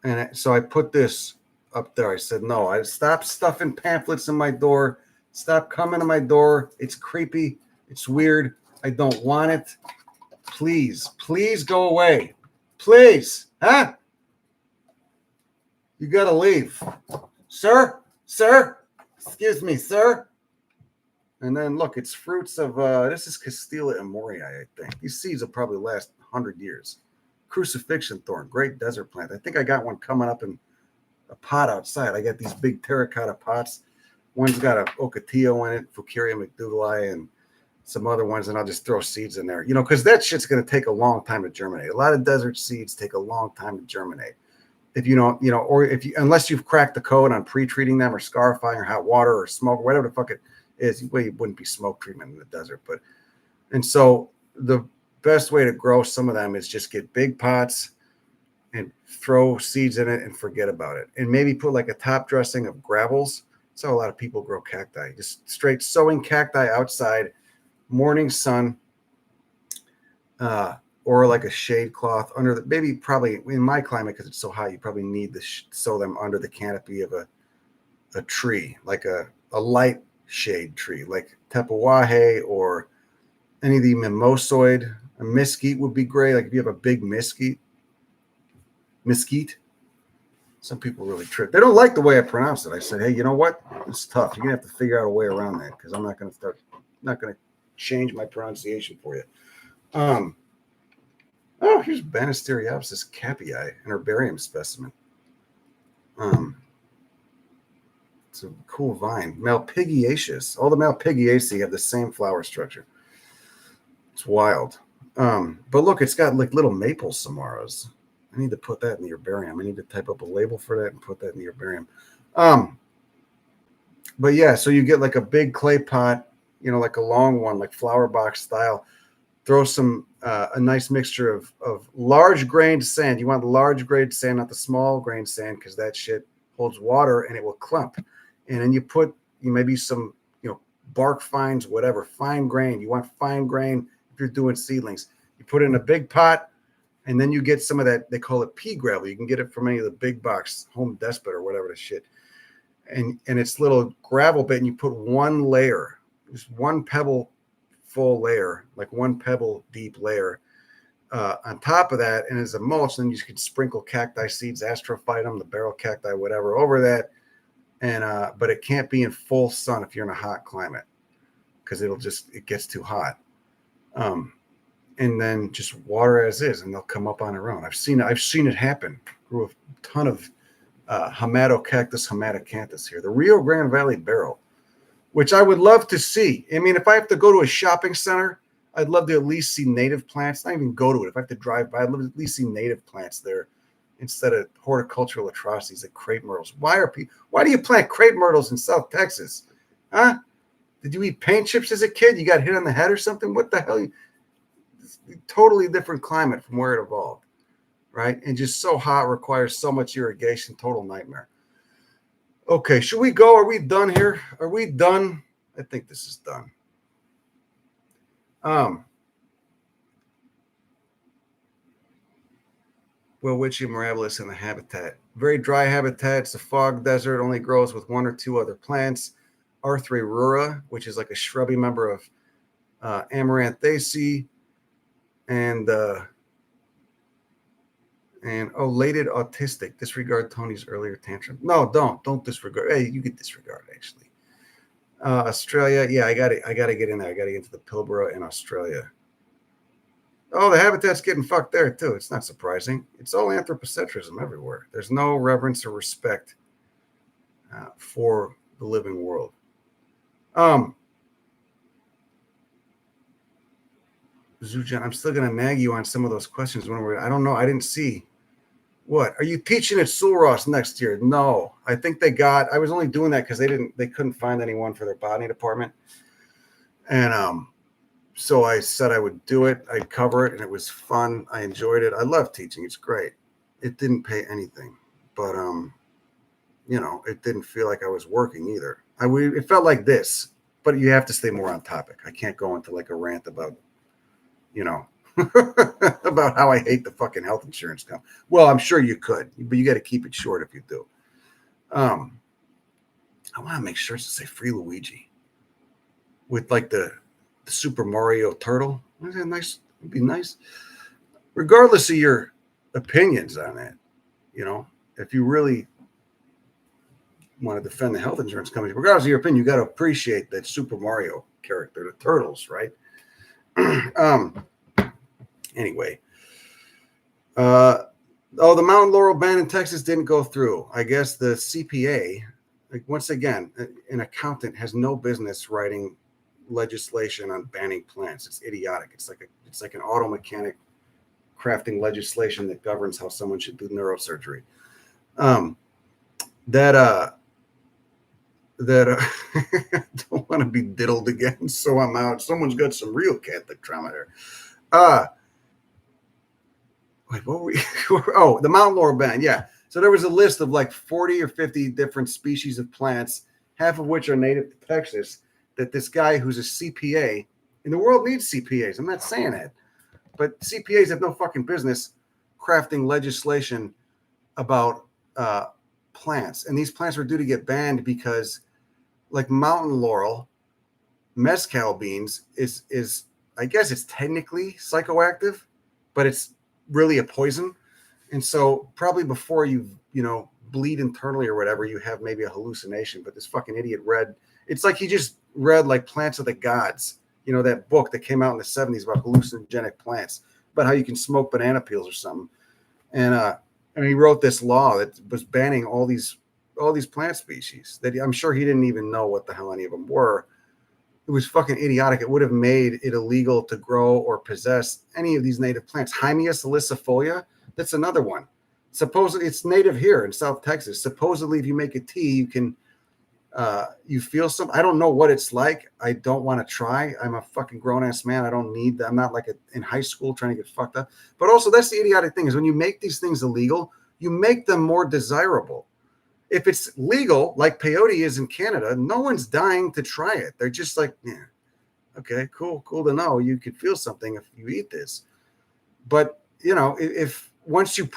And so I put this up there. I said, no, I stop stuffing pamphlets in my door. Stop coming to my door. It's creepy. It's weird. I don't want it. Please go away. Please. Huh? You got to leave. Sir, excuse me, sir. And then look, it's fruits of, this is Castilla Amorii, I think. These seeds will probably last 100 years. Crucifixion thorn, great desert plant. I think I got one coming up in a pot outside. I got these big terracotta pots. One's got a ocotillo in it, Fucaria McDougallii, and some other ones, and I'll just throw seeds in there, because that shit's going to take a long time to germinate. A lot of desert seeds take a long time to germinate. If you don't, or unless you've cracked the code on pre-treating them or scarifying or hot water or smoke, or whatever the fuck it is, well, it wouldn't be smoke treatment in the desert. And so the best way to grow some of them is just get big pots and throw seeds in it and forget about it. And maybe put like a top dressing of gravels. That's how a lot of people grow cacti. Just straight sowing cacti outside, morning sun, or like a shade cloth under the, maybe probably in my climate, because it's so hot, you probably need to sow them under the canopy of a tree, like a light shade tree, like tepewahe or any of the mimosoid. A mesquite would be great. Like if you have a big mesquite. Some people really trip. They don't like the way I pronounce it. I said, hey, you know what? It's tough. You're gonna have to figure out a way around that, because I'm not gonna change my pronunciation for you. Oh, here's Banisteriopsis capii, an herbarium specimen. It's a cool vine. Malpighiaceous. All the Malpighiaceae have the same flower structure. It's wild. But look, it's got like little maple samaras. I need to put that in the herbarium. I need to type up a label for that and put that in the herbarium. But yeah, so you get like a big clay pot, like a long one, like flower box style. Throw some a nice mixture of large grained sand. You want the large grained sand, not the small grained sand, because that shit holds water and it will clump. And then you put maybe some bark fines, whatever, fine grain. You want fine grain if you're doing seedlings. You put it in a big pot, and then you get some of that. They call it pea gravel. You can get it from any of the big box, Home Despot or whatever the shit. And it's little gravel bit, and you put one layer, just one pebble full layer, like one pebble deep layer on top of that, and as a mulch, then you can sprinkle cacti seeds, astrophytum, the barrel cacti, whatever, over that. And but it can't be in full sun if you're in a hot climate, because it gets too hot. And then just water as is, and they'll come up on their own. I've seen it happen. Grew a ton of Hamatocactus hematocanthus here, the Rio Grande Valley barrel, which I would love to see. I mean, if I have to go to a shopping center, I'd love to at least see native plants. Not even go to it. If I have to drive by, I'd love to at least see native plants there instead of horticultural atrocities like crepe myrtles. Why do you plant crepe myrtles in South Texas? Huh? Did you eat paint chips as a kid? You got hit on the head or something? What the hell? Totally different climate from where it evolved, right? And just so hot, requires so much irrigation, total nightmare. Okay, should we go? Are we done here? Are we done? I think this is done. Welwitschia mirabilis in the habitat. Very dry habitat. It's a fog desert. Only grows with 1 or 2 other plants. Arthurura, which is like a shrubby member of Amaranthaceae, and elated autistic. Disregard Tony's earlier tantrum. No, don't disregard. Hey, you get disregard actually. Australia, yeah, I got to get in there. I got to get into the Pilbara in Australia. Oh, the habitat's getting fucked there too. It's not surprising. It's all anthropocentrism everywhere. There's no reverence or respect for the living world. Zujan, I'm still gonna nag you on some of those questions. I don't know. I didn't see. What are you teaching at Sulross next year? No, I think I was only doing that because they couldn't find anyone for their botany department, and so I said I would do it. I'd cover it, and it was fun. I enjoyed it. I love teaching. It's great. It didn't pay anything, but it didn't feel like I was working either. It felt like this, but you have to stay more on topic. I can't go into like a rant about, about how I hate the fucking health insurance company. Well, I'm sure you could, but you got to keep it short if you do. I want to make sure to say Free Luigi with like the Super Mario turtle. Isn't that nice? It'd be nice. Regardless of your opinions on it, if you really want to defend the health insurance company, regardless of your opinion, you got to appreciate that Super Mario character, the turtles, right? Anyway, the Mountain Laurel ban in Texas didn't go through. I guess the CPA, once again, an accountant has no business writing legislation on banning plants. It's idiotic. It's like an auto mechanic crafting legislation that governs how someone should do neurosurgery. I don't want to be diddled again, so I'm out. Someone's got some real Catholic trauma there. Wait, what were we? Oh, the Mountain Laurel ban. Yeah. So there was a list of like 40 or 50 different species of plants, half of which are native to Texas, that this guy who's a CPA, and the world needs CPAs. I'm not saying that, but CPAs have no fucking business crafting legislation about plants. And these plants are due to get banned because like mountain laurel, mezcal beans is I guess it's technically psychoactive, but it's really a poison. And so probably before you bleed internally or whatever, you have maybe a hallucination. But this fucking idiot it's like he just read like Plants of the Gods, that book that came out in the 70s about hallucinogenic plants, about how you can smoke banana peels or something. And he wrote this law that was banning all these plant species that I'm sure he didn't even know what the hell any of them were. It was fucking idiotic. It would have made it illegal to grow or possess any of these native plants. Hymia salicifolia, that's another one. Supposedly, it's native here in South Texas. Supposedly, if you make a tea, you can, you feel some. I don't know what it's like. I don't want to try. I'm a fucking grown-ass man. I don't need that. I'm not like in high school trying to get fucked up. But also, that's the idiotic thing is when you make these things illegal, you make them more desirable. If it's legal, like peyote is in Canada, no one's dying to try it. They're just like, yeah, okay, cool to know. You could feel something if you eat this. But, if once you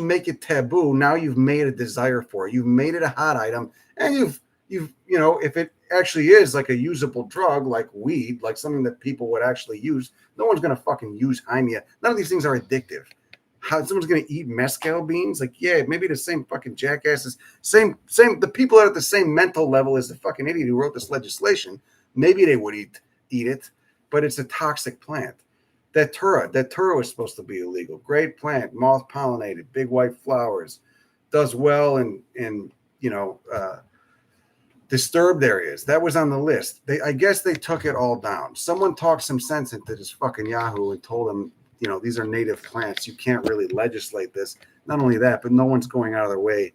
make it taboo, now you've made a desire for it. You've made it a hot item. And if it actually is like a usable drug, like weed, like something that people would actually use, no one's going to fucking use Hymia. None of these things are addictive. How someone's going to eat mezcal beans? Like, yeah, maybe the same fucking jackasses, the people that are at the same mental level as the fucking idiot who wrote this legislation. Maybe they would eat it, but it's a toxic plant. That Datura is supposed to be illegal. Great plant, moth pollinated, big white flowers, does well in disturbed areas. That was on the list. I guess they took it all down. Someone talked some sense into this fucking Yahoo and told them, these are native plants. You can't really legislate this. Not only that, but no one's going out of their way.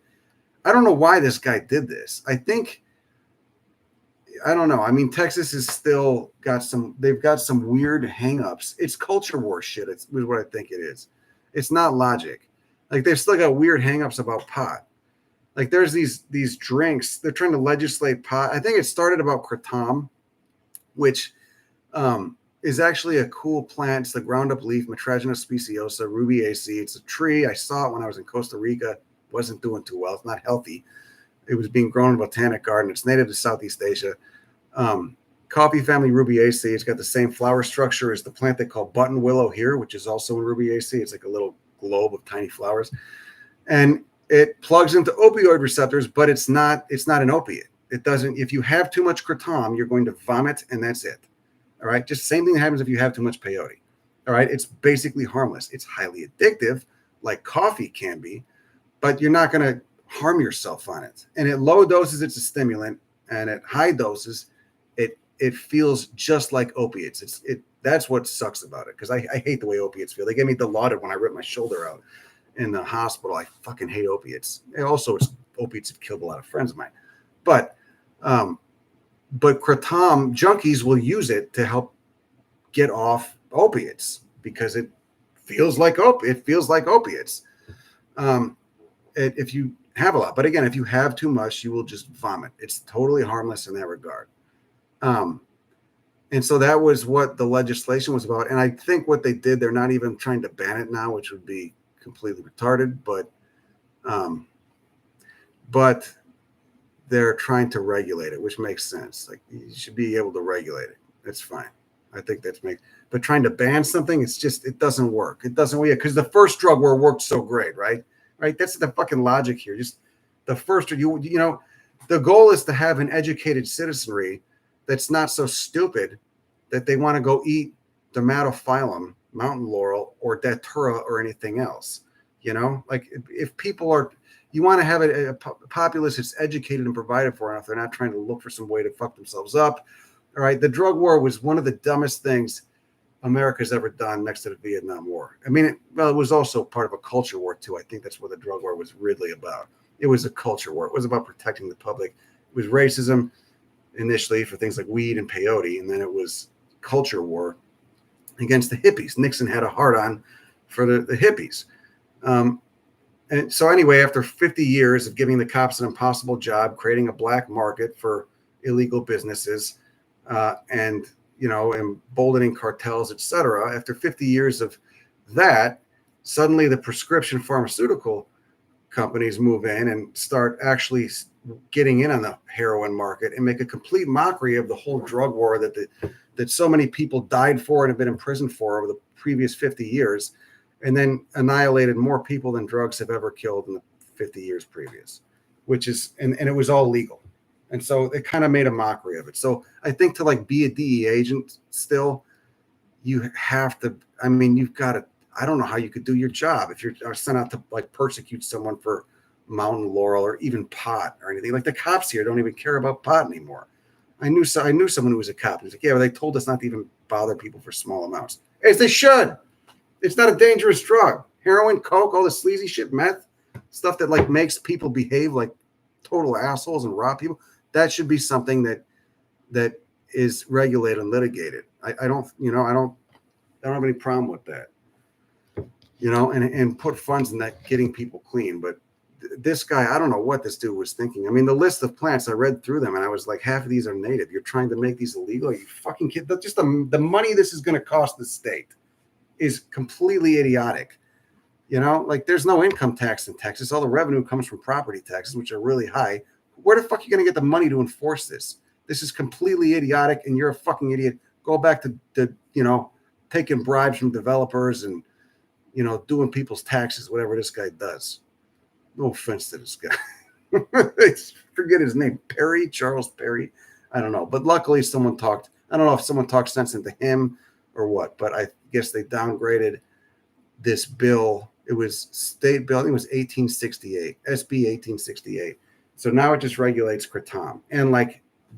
I don't know why this guy did this. I don't know. I mean, Texas is still they've got some weird hangups. It's culture war shit. It's what I think it is. It's not logic. Like they've still got weird hangups about pot. like there's these drinks. They're trying to legislate pot. I think it started about kratom, which is actually a cool plant. It's the Roundup leaf, Metragena speciosa, rubiaceae. It's a tree. I saw it when I was in Costa Rica. Wasn't doing too well. It's not healthy. It was being grown in a botanic garden. It's native to Southeast Asia. Coffee family Rubiaceae. It's got the same flower structure as the plant they call button willow here, which is also in Rubiaceae. It's like a little globe of tiny flowers, and it plugs into opioid receptors, but it's not an opiate. It doesn't. If you have too much kratom, you're going to vomit, and that's it. All right. Just same thing that happens if you have too much peyote. All right. It's basically harmless. It's highly addictive, like coffee can be, but you're not going to harm yourself on it. And at low doses, it's a stimulant, and at high doses, it feels just like opiates. That's what sucks about it, because I hate the way opiates feel. They gave me Dilaudid when I ripped my shoulder out in the hospital. I fucking hate opiates. And also, opiates have killed a lot of friends of mine. But kratom junkies will use it to help get off opiates because it feels like opiates. If you have a lot, but again, if you have too much, you will just vomit. It's totally harmless in that regard. And so that was what the legislation was about. And I think what they did, they're not even trying to ban it now, which would be completely retarded, but they're trying to regulate it, which makes sense. Like, you should be able to regulate it. That's fine. I think but trying to ban something, it doesn't work. It doesn't work because the first drug war worked so great, right? Right. That's the fucking logic here. Just the first, the goal is to have an educated citizenry that's not so stupid that they want to go eat dermatophyllum, mountain laurel, or datura or anything else. Like if people are, you want to have a populace that's educated and provided for enough. They're not trying to look for some way to fuck themselves up. All right. The drug war was one of the dumbest things America's ever done next to the Vietnam War. I mean, it was also part of a culture war too. I think that's what the drug war was really about. It was a culture war. It was about protecting the public. It was racism initially for things like weed and peyote, and then it was culture war against the hippies. Nixon had a hard-on for the hippies. And so anyway, after 50 years of giving the cops an impossible job, creating a black market for illegal businesses, and emboldening cartels, etc. After 50 years of that, suddenly the prescription pharmaceutical companies move in and start actually getting in on the heroin market and make a complete mockery of the whole drug war that so many people died for and have been imprisoned for over the previous 50 years, and then annihilated more people than drugs have ever killed in the 50 years previous, and it was all legal. And so it kind of made a mockery of it. So I think to be a DEA agent still, you have to, you've got to, I don't know how you could do your job if you're sent out to persecute someone for mountain laurel or even pot or anything. Like the cops here don't even care about pot anymore. I knew someone who was a cop. He's like, yeah, well, they told us not to even bother people for small amounts. As they should. It's not a dangerous drug. Heroin, coke, all the sleazy shit, meth, stuff that makes people behave like total assholes and rob people. That should be something that is regulated and litigated. I don't have any problem with that, and put funds in that, getting people clean. But this guy, I don't know what this dude was thinking. I mean, the list of plants, I read through them and I was like, half of these are native. You're trying to make these illegal? Are you fucking kidding? Just the money this is going to cost the state is completely idiotic. There's no income tax in Texas. All the revenue comes from property taxes, which are really high. Where the fuck are you going to get the money to enforce this? This is completely idiotic, and you're a fucking idiot. Go back to taking bribes from developers and, doing people's taxes, whatever this guy does. No offense to this guy. Forget his name. Charles Perry. I don't know. But luckily someone talked. I don't know if someone talked sense into him or what, but I guess they downgraded this bill. It was state bill. I think it was 1868, SB 1868. So now it just regulates kratom and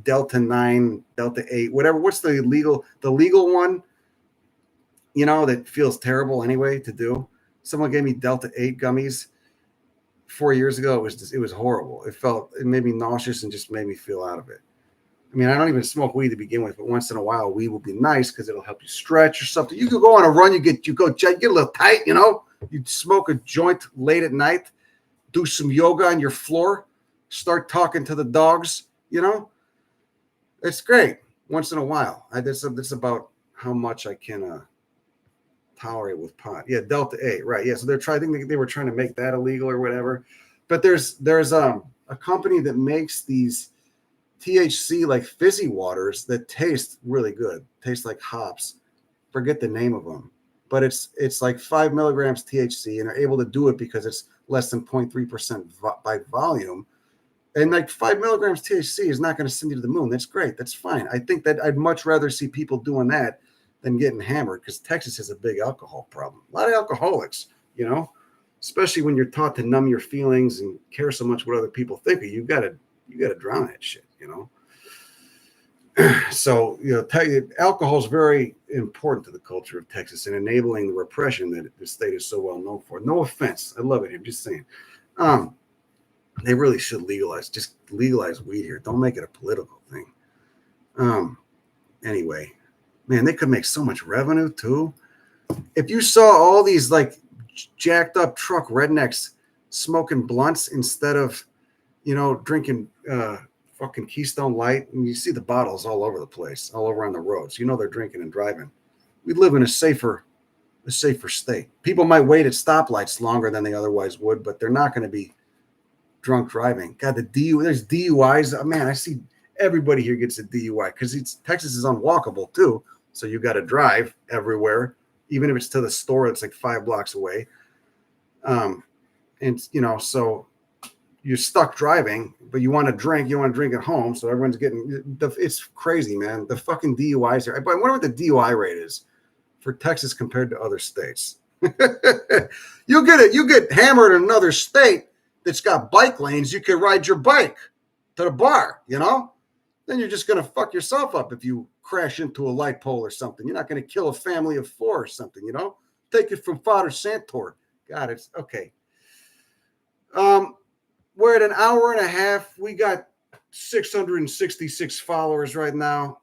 Delta 9, Delta 8, whatever. What's the legal one, that feels terrible anyway to do? Someone gave me Delta 8 gummies 4 years ago. It was horrible. It made me nauseous and just made me feel out of it. I mean, I don't even smoke weed to begin with, but once in a while, weed will be nice because it'll help you stretch or something. You can go on a run, you get a little tight, you smoke a joint late at night, do some yoga on your floor. start talking to the dogs, it's great once in a while. This is about how much I can tolerate with pot. Yeah, Delta 8, right. Yeah, so I think they were trying to make that illegal or whatever. But there's a company that makes these THC like fizzy waters that taste really good. Taste like hops. Forget the name of them. But it's like 5 milligrams THC, and they're able to do it because it's less than 0.3% by volume. And like 5 milligrams THC is not going to send you to the moon. That's great. That's fine. I think that I'd much rather see people doing that than getting hammered, because Texas has a big alcohol problem. A lot of alcoholics, especially when you're taught to numb your feelings and care so much what other people think of you. You gotta drown that shit, So, alcohol is very important to the culture of Texas and enabling the repression that the state is so well known for. No offense. I love it. I'm just saying. They really should just legalize weed here. Don't make it a political thing. Anyway, man, they could make so much revenue too. If you saw all these like jacked up truck rednecks smoking blunts instead of, drinking fucking Keystone Light, and you see the bottles all over the place, all over on the roads, they're drinking and driving. We live in a safer state. People might wait at stoplights longer than they otherwise would, but they're not going to be drunk driving. God, there's DUIs. Oh, man, I see everybody here gets a DUI because Texas is unwalkable too. So you got to drive everywhere, even if it's to the store that's like 5 blocks away. So you're stuck driving, but you want to drink at home. So everyone's it's crazy, man. The fucking DUIs are, but I wonder what the DUI rate is for Texas compared to other states. You get hammered in another state that's got bike lanes. You can ride your bike to the bar, then you're just going to fuck yourself up if you crash into a light pole or something. You're not going to kill a family of 4 or something, Take it from Father Santore. God, it's okay. We're at an hour and a half. We got 666 followers right now.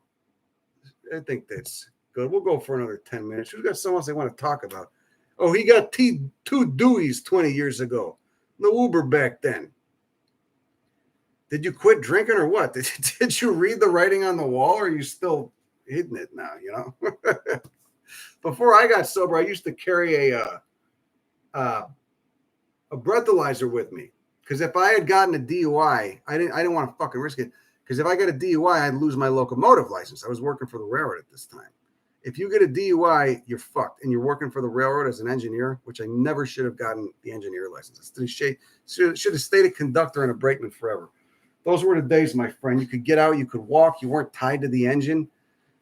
I think that's good. We'll go for another 10 minutes. Who's got someone else they want to talk about? Oh, he got 2 Deweys 20 years ago. No Uber back then. Did you quit drinking or what? Did you read the writing on the wall, or are you still hitting it now, Before I got sober, I used to carry a breathalyzer with me, because if I had gotten a DUI, I didn't want to fucking risk it, because if I got a DUI, I'd lose my locomotive license. I was working for the railroad at this time. If you get a DUI, you're fucked, and you're working for the railroad as an engineer, which I never should have gotten the engineer license. Should have stayed a conductor and a brakeman forever. Those were the days, my friend. You could get out, you could walk, you weren't tied to the engine,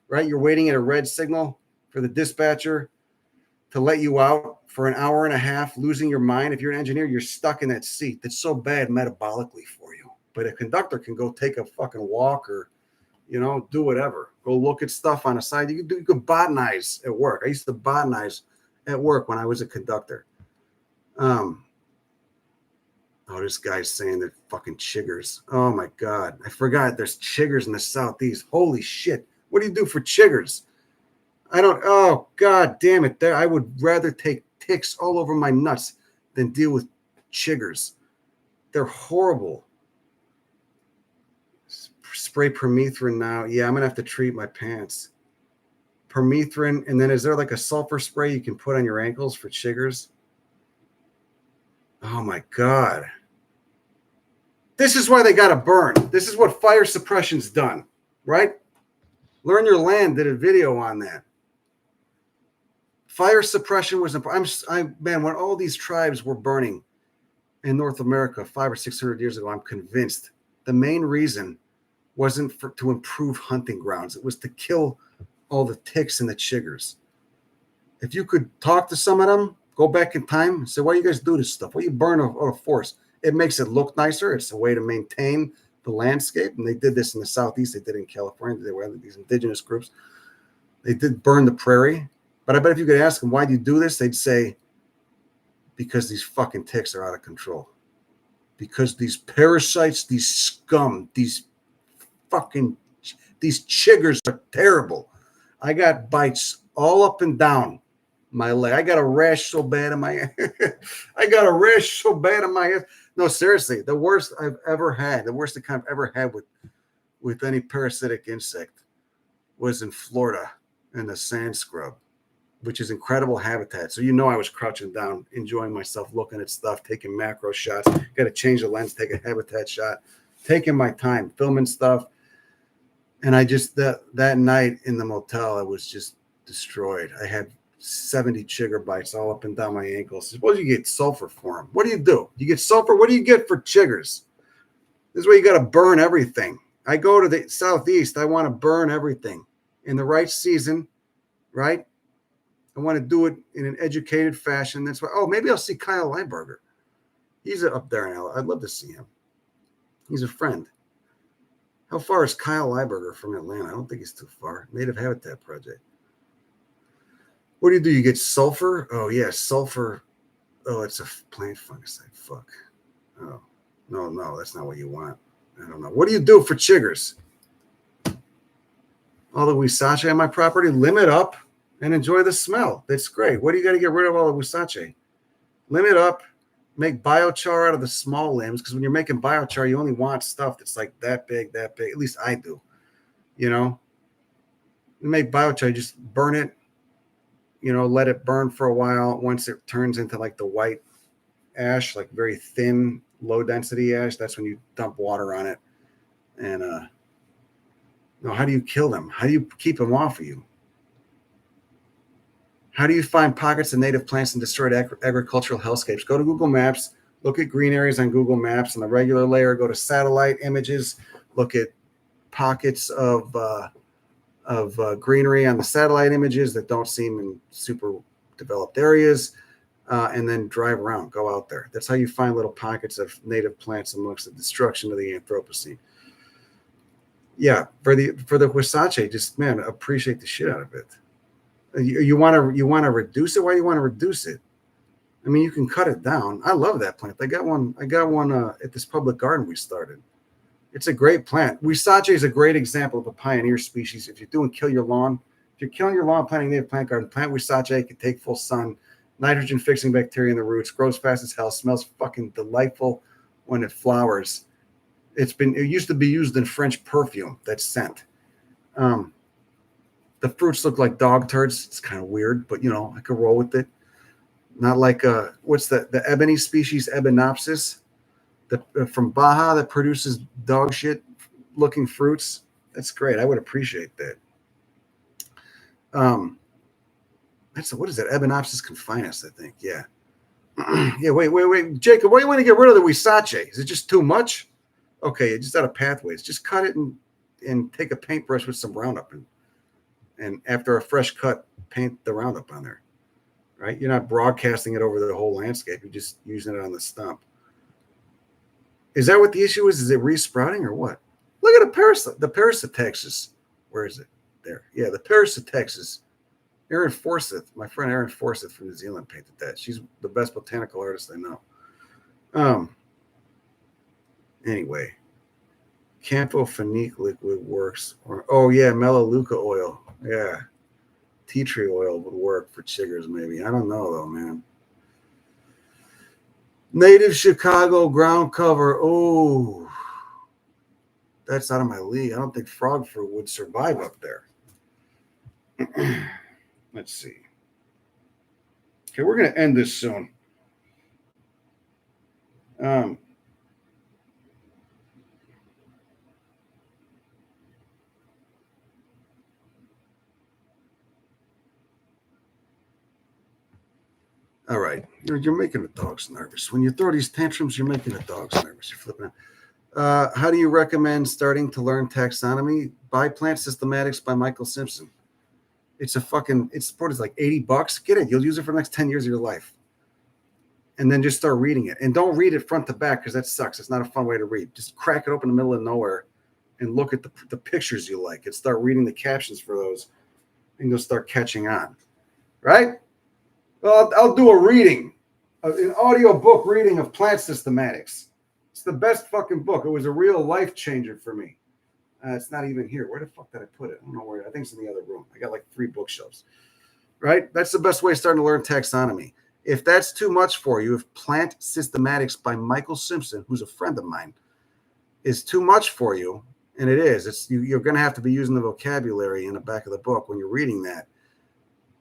right? You're waiting at a red signal for the dispatcher to let you out for an hour and a half, losing your mind. If you're an engineer, you're stuck in that seat. That's so bad metabolically for you. But a conductor can go take a fucking walk or, do whatever. Go look at stuff on the side. You could botanize at work. I used to botanize at work when I was a conductor. Oh, this guy's saying they're fucking chiggers. Oh my God. I forgot there's chiggers in the Southeast. Holy shit. What do you do for chiggers? Oh God damn it. I would rather take ticks all over my nuts than deal with chiggers. They're horrible. Spray permethrin now. Yeah, I'm going to have to treat my pants. Permethrin. And then is there like a sulfur spray you can put on your ankles for chiggers? Oh my God. This is why they got to burn. This is what fire suppression's done, right? Learn Your Land did a video on that. Fire suppression was important. Man, when all these tribes were burning in North America 500 or 600 years ago, I'm convinced the main reason wasn't to improve hunting grounds. It was to kill all the ticks and the chiggers. If you could talk to some of them, go back in time and say, why do you guys do this stuff? Why you burn a forest? It makes it look nicer. It's a way to maintain the landscape. And they did this in the Southeast. They did it in California. They were these indigenous groups. They did burn the prairie. But I bet if you could ask them, why do you do this? They'd say, because these fucking ticks are out of control. Because these parasites, these scum, these chiggers are terrible. I got bites all up and down my leg. I got a rash so bad in my I got a rash so bad in my head. No, seriously, the worst I've ever had, the worst kind I've ever had with any parasitic insect was in Florida in the sand scrub, which is incredible habitat. So I was crouching down, enjoying myself, looking at stuff, taking macro shots. Got to change the lens, take a habitat shot, taking my time, filming stuff. And I just that night in the motel, I was just destroyed. I had 70 chigger bites all up and down my ankles. Suppose you get sulfur for them. What do? You get sulfur. What do you get for chiggers? This is where you got to burn everything. I go to the southeast. I want to burn everything in the right season, right? I want to do it in an educated fashion. That's why. Oh, maybe I'll see Kyle Lineberger. He's up there in LA. I'd love to see him. He's a friend. How far is Kyle Lineberger from Atlanta? I don't think he's too far. Native Habitat Project. What do? You get sulfur? Oh, yeah, sulfur. Oh, it's a plant fungicide. Fuck. Oh, no, that's not what you want. I don't know. What do you do for chiggers? All the Huisache on my property, limit up and enjoy the smell. That's great. What do you got to get rid of all the Huisache? Limit up, make biochar out of the small limbs, because when you're making biochar, you only want stuff that's like that big. At least I do. You make biochar, you just burn it, let it burn for a while. Once it turns into like the white ash, like very thin, low density ash, that's when you dump water on it. And how do you kill them? How do you keep them off of you? How do you find pockets of native plants and destroyed agricultural hellscapes? Go to Google Maps, look at green areas on Google Maps on the regular layer, go to satellite images, look at pockets of greenery on the satellite images that don't seem in super developed areas, and then drive around, go out there. That's how you find little pockets of native plants amongst the destruction of the Anthropocene. Yeah, for the Huisache, just, man, appreciate the shit out of it. You want to reduce it? Why do you want to reduce it? I mean, you can cut it down. I love that plant. I got one at this public garden we started. It's a great plant. Huisache is a great example of a pioneer species. If you're doing kill your lawn, if you're killing your lawn, planting native plant garden, plant Huisache, can take full sun, nitrogen fixing bacteria in the roots, grows fast as hell, smells fucking delightful when it flowers. It used to be used in French perfume, that scent. The fruits look like dog turds. It's kind of weird, but I could roll with it. Not like what's the ebony species, Echinopsis, from Baja, that produces dog shit looking fruits. That's great. I would appreciate that. What is that? Echinopsis confinus, I think. Yeah. Yeah. Wait, Jacob. Why do you want to get rid of the Huisache? Is it just too much? Okay, it's just out of pathways. Just cut it and take a paintbrush with some Roundup and after a fresh cut, paint the Roundup on there, right? You're not broadcasting it over the whole landscape. You're just using it on the stump. Is that what the issue is? Is it resprouting or what? Look at the parasitexus. Where is it? There. Yeah, the parasitexus. Erin Forsyth, my friend Erin Forsyth from New Zealand painted that. She's the best botanical artist I know. Anyway, Camphophenique liquid works. Melaleuca oil. Yeah. Tea tree oil would work for chiggers, maybe. I don't know, though, man. Native Chicago ground cover. Oh, that's out of my league. I don't think frog fruit would survive up there. Let's see. Okay, we're going to end this soon. All right. You're making the dogs nervous. When you throw these tantrums, you're making the dogs nervous. You're flipping out. How do you recommend starting to learn taxonomy? Buy Plant Systematics by Michael Simpson. It's like $80. Get it. You'll use it for the next 10 years of your life. And then just start reading it. And don't read it front to back, because that sucks. It's not a fun way to read. Just crack it open in the middle of nowhere and look at the pictures you like and start reading the captions for those, and you'll start catching on. Right? Well, I'll do a reading, an audio book reading of Plant Systematics. It's the best fucking book. It was a real life changer for me. It's not even here. Where the fuck did I put it? I don't know where. I think it's in the other room. I got like 3 bookshelves. right? That's the best way of starting to learn taxonomy. If that's too much for you, if Plant Systematics by Michael Simpson, who's a friend of mine, is too much for you, and it is, you're going to have to be using the vocabulary in the back of the book when you're reading that.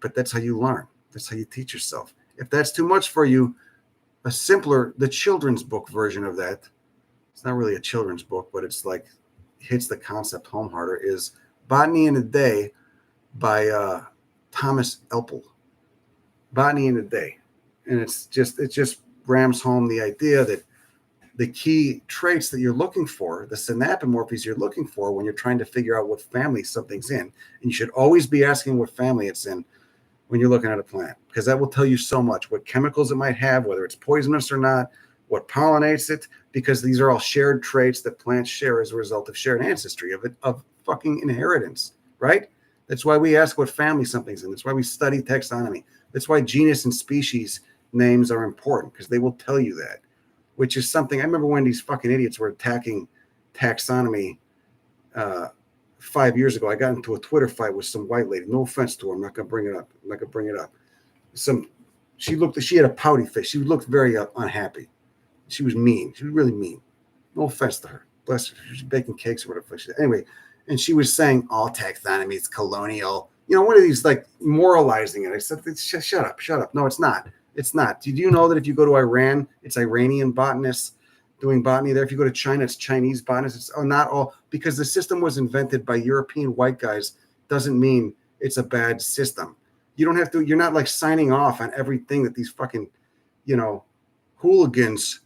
But that's how you learn. That's how you teach yourself. If that's too much for you, the children's book version of that, it's not really a children's book, but it's like hits the concept home harder, is Botany in a Day by Thomas Elpel. Botany in a Day. And it just rams home the idea that the key traits that you're looking for, the synapomorphies you're looking for when you're trying to figure out what family something's in. And you should always be asking what family it's in when you're looking at a plant, because that will tell you so much, what chemicals it might have, whether it's poisonous or not, what pollinates it, because these are all shared traits that plants share as a result of shared ancestry, of fucking inheritance, right? That's why we ask what family something's in. That's why we study taxonomy. That's why genus and species names are important, because they will tell you that, which is something I remember when these fucking idiots were attacking taxonomy 5 years ago. I got into a Twitter fight with some white lady. No offense to her. I'm not going to bring it up. She had a pouty face. She looked very unhappy. She was mean. She was really mean. No offense to her. Bless her. She was baking cakes or whatever. Anyway, and she was saying all taxonomy is colonial. One of these like moralizing it. I said, shut up. No, it's not. It's not. Did you know that if you go to Iran, it's Iranian botanists doing botany there? If you go to China, it's Chinese botanists. It's not all, because the system was invented by European white guys doesn't mean it's a bad system. You don't have to, you're not like signing off on everything that these fucking, hooligans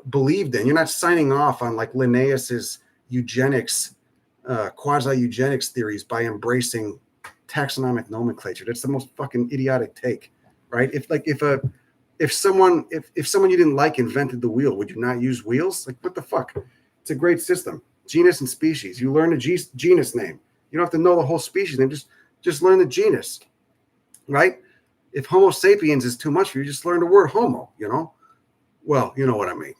believed in. You're not signing off on like Linnaeus's eugenics, quasi-eugenics theories by embracing taxonomic nomenclature. That's the most fucking idiotic take, right? If someone you didn't like invented the wheel, would you not use wheels? Like, what the fuck? It's a great system. Genus and species. You learn the genus name. You don't have to know the whole species name. Just learn the genus, right? If Homo sapiens is too much for you, just learn the word homo, Well, you know what I mean.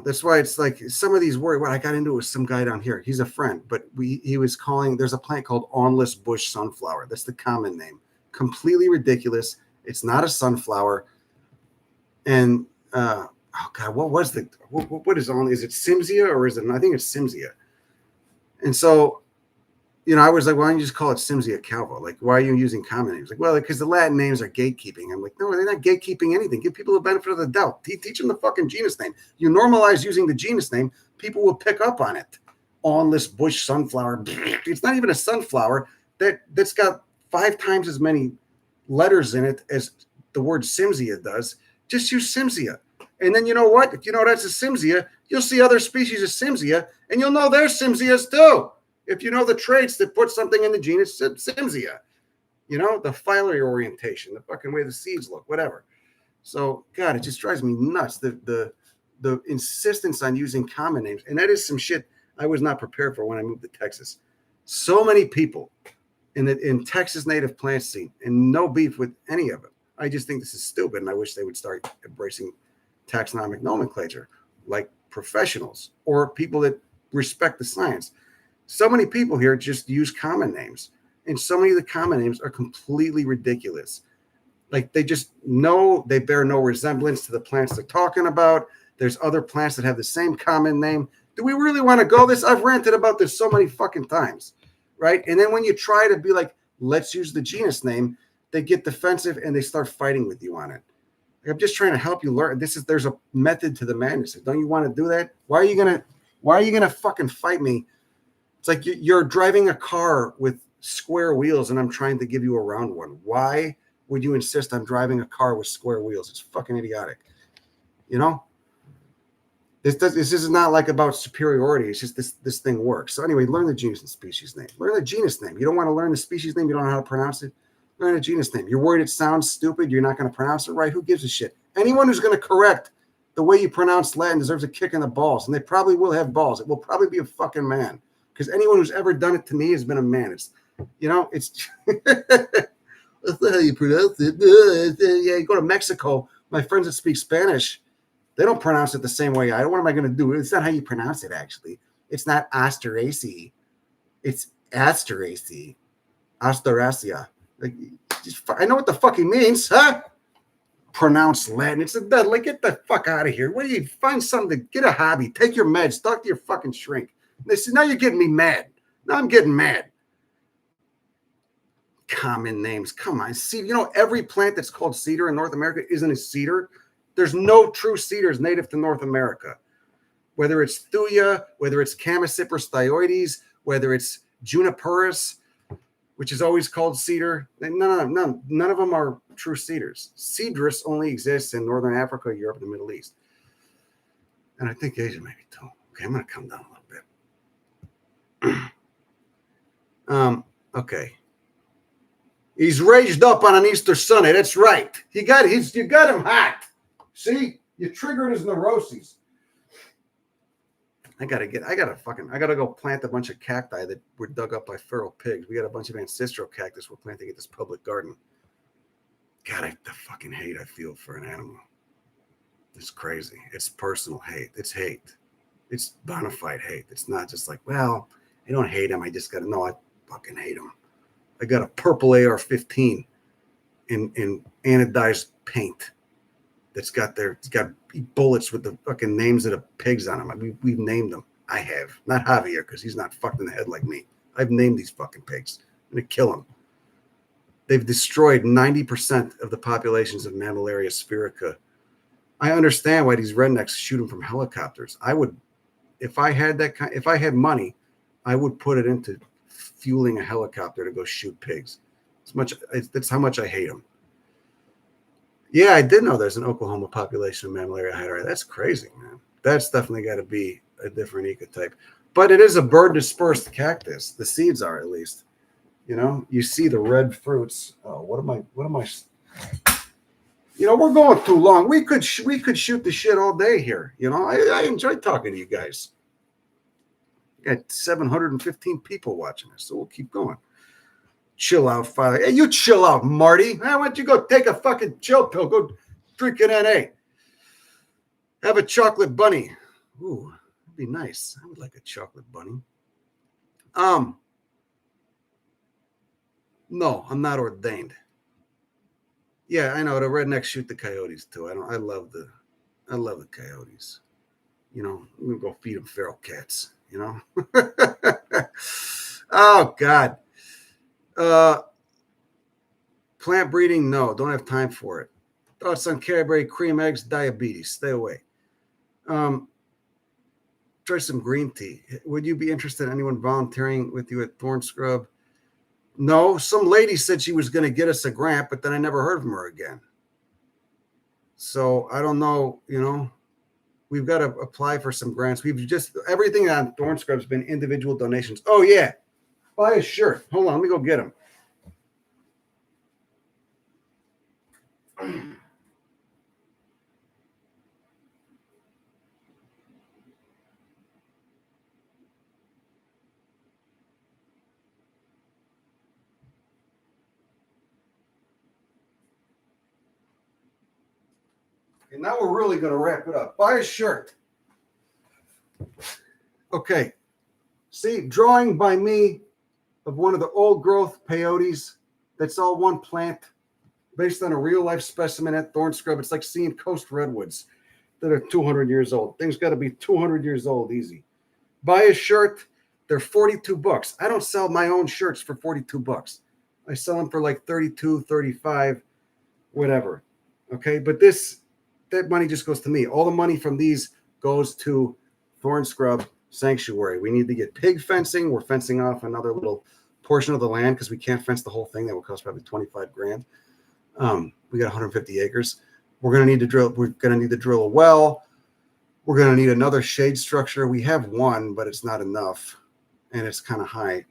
That's why it's like some of these words. What I got into with some guy down here. He's a friend, but he was calling. There's a plant called awnless bush sunflower. That's the common name. Completely ridiculous. It's not a sunflower. And oh god, what is on? Is it Simsia or is it? I think it's Simsia. And so, I was like, why don't you just call it Simsia calva? Like, why are you using common names? Like, well, because the Latin names are gatekeeping. I'm like, no, they're not gatekeeping anything. Give people the benefit of the doubt. Teach them the fucking genus name. You normalize using the genus name, people will pick up on it. Awnless bush sunflower. It's not even a sunflower. That's got 5 times as many letters in it as the word Simsia does. Just use Simsia. And then you know what? If you know that's a Simsia, you'll see other species of Simsia, and you'll know they're Simsias too. If you know the traits that put something in the genus Simsia, the phyllary orientation, the fucking way the seeds look, whatever. So, God, it just drives me nuts. The insistence on using common names. And that is some shit I was not prepared for when I moved to Texas. So many people in Texas native plant scene, and no beef with any of it. I just think this is stupid, and I wish they would start embracing taxonomic nomenclature like professionals or people that respect the science. So many people here just use common names, and so many of the common names are completely ridiculous. Like, they just know they bear no resemblance to the plants they're talking about. There's other plants that have the same common name. Do we really want to go this? I've ranted about this so many fucking times, right? And then when you try to be like, let's use the genus name, they get defensive and they start fighting with you on it. Like, I'm just trying to help you learn. There's a method to the madness. Don't you want to do that? Why are you gonna fucking fight me? It's like you're driving a car with square wheels and I'm trying to give you a round one. Why would you insist on driving a car with square wheels? It's fucking idiotic. This is not like about superiority. It's just this thing works. So anyway, learn the genus and species name. Learn the genus name. You don't want to learn the species name. You don't know how to pronounce it. Learn the genus name. You're worried it sounds stupid. You're not going to pronounce it right. Who gives a shit? Anyone who's going to correct the way you pronounce Latin deserves a kick in the balls. And they probably will have balls. It will probably be a fucking man. Because anyone who's ever done it to me has been a man. It's that's not how you pronounce it. Yeah, you go to Mexico, my friends that speak Spanish, they don't pronounce it the same way I do. What am I going to do? It's not how you pronounce it, actually. It's not Asteraceae. It's Asteraceae. Asteraceae. Like, I know what the fuck he means, huh? Pronounce Latin. It's a dead. Like, get the fuck out of here. What do you find something to get a hobby? Take your meds. Talk to your fucking shrink. Listen, now you're getting me mad. Now I'm getting mad. Common names. Come on. See, you know, every plant that's called cedar in North America isn't a cedar. There's no true cedars native to North America. Whether it's Thuya, whether it's Chamaecyparis thioides, whether it's Juniperus, which is always called cedar. None of them are true cedars. Cedrus only exists in Northern Africa, Europe, and the Middle East. And I think Asia maybe too. Okay, I'm going to come down a little bit. Okay. He's raised up on an Easter Sunday. That's right. You got him hot. See? You triggered his neuroses. I gotta go plant a bunch of cacti that were dug up by feral pigs. We got a bunch of ancestral cactus we're planting at this public garden. God, the fucking hate I feel for an animal. It's crazy. It's personal hate. It's hate. It's bona fide hate. It's not just like, well, I don't hate him. I just gotta know I fucking hate him. I got a purple AR-15 in anodized paint. It's got bullets with the fucking names of the pigs on them. We've named them. I have. Not Javier, because he's not fucked in the head like me. I've named these fucking pigs. I'm going to kill them. They've destroyed 90% of the populations of Mammillaria spherica. I understand why these rednecks shoot them from helicopters. I would, if I had money, I would put it into fueling a helicopter to go shoot pigs. That's how much I hate them. Yeah, I did know there's an Oklahoma population of Mammillaria hydrae. That's crazy, man. That's definitely got to be a different ecotype. But it is a bird dispersed cactus. The seeds are, at least. You know, you see the red fruits. Oh, what am I? You know, we're going too long. We could shoot the shit all day here. You know, I enjoy talking to you guys. Got 715 people watching us, so we'll keep going. Chill out, Father. Hey, you chill out, Marty. Why don't you go take a fucking chill pill? Go drink an NA. Have a chocolate bunny. Ooh, that'd be nice. I would like a chocolate bunny. No, I'm not ordained. Yeah, I know the rednecks shoot the coyotes too. I love the coyotes. You know, I'm gonna go feed them feral cats. You know. Oh God. Plant breeding, no, don't have time for it. Thoughts on Cadbury cream eggs, diabetes, stay away. Try some green tea. Would you be interested in anyone volunteering with you at Thorn Scrub? No, some lady said she was going to get us a grant, but then I never heard from her again. So I don't know, you know, we've got to apply for some grants. Everything on Thorn Scrub has been individual donations. Oh yeah. Buy a shirt. Hold on, let me go get him. And now we're really going to wrap it up. Buy a shirt. Okay. See, drawing by me of one of the old growth peyotes. That's all one plant based on a real life specimen at Thorn Scrub. It's like seeing coast redwoods that are 200 years old. Things got to be 200 years old easy. Buy a shirt. They're $42. I don't sell my own shirts for $42. I sell them for like 32, 35, whatever. Okay. But that money just goes to me. All the money from these goes to Thorn Scrub Sanctuary. We need to get pig fencing. We're fencing off another little portion of the land because we can't fence the whole thing. That would cost probably 25 grand. We got 150 acres. We're going to need to drill a well. We're going to need another shade structure. We have one, but it's not enough. And it's kind of high.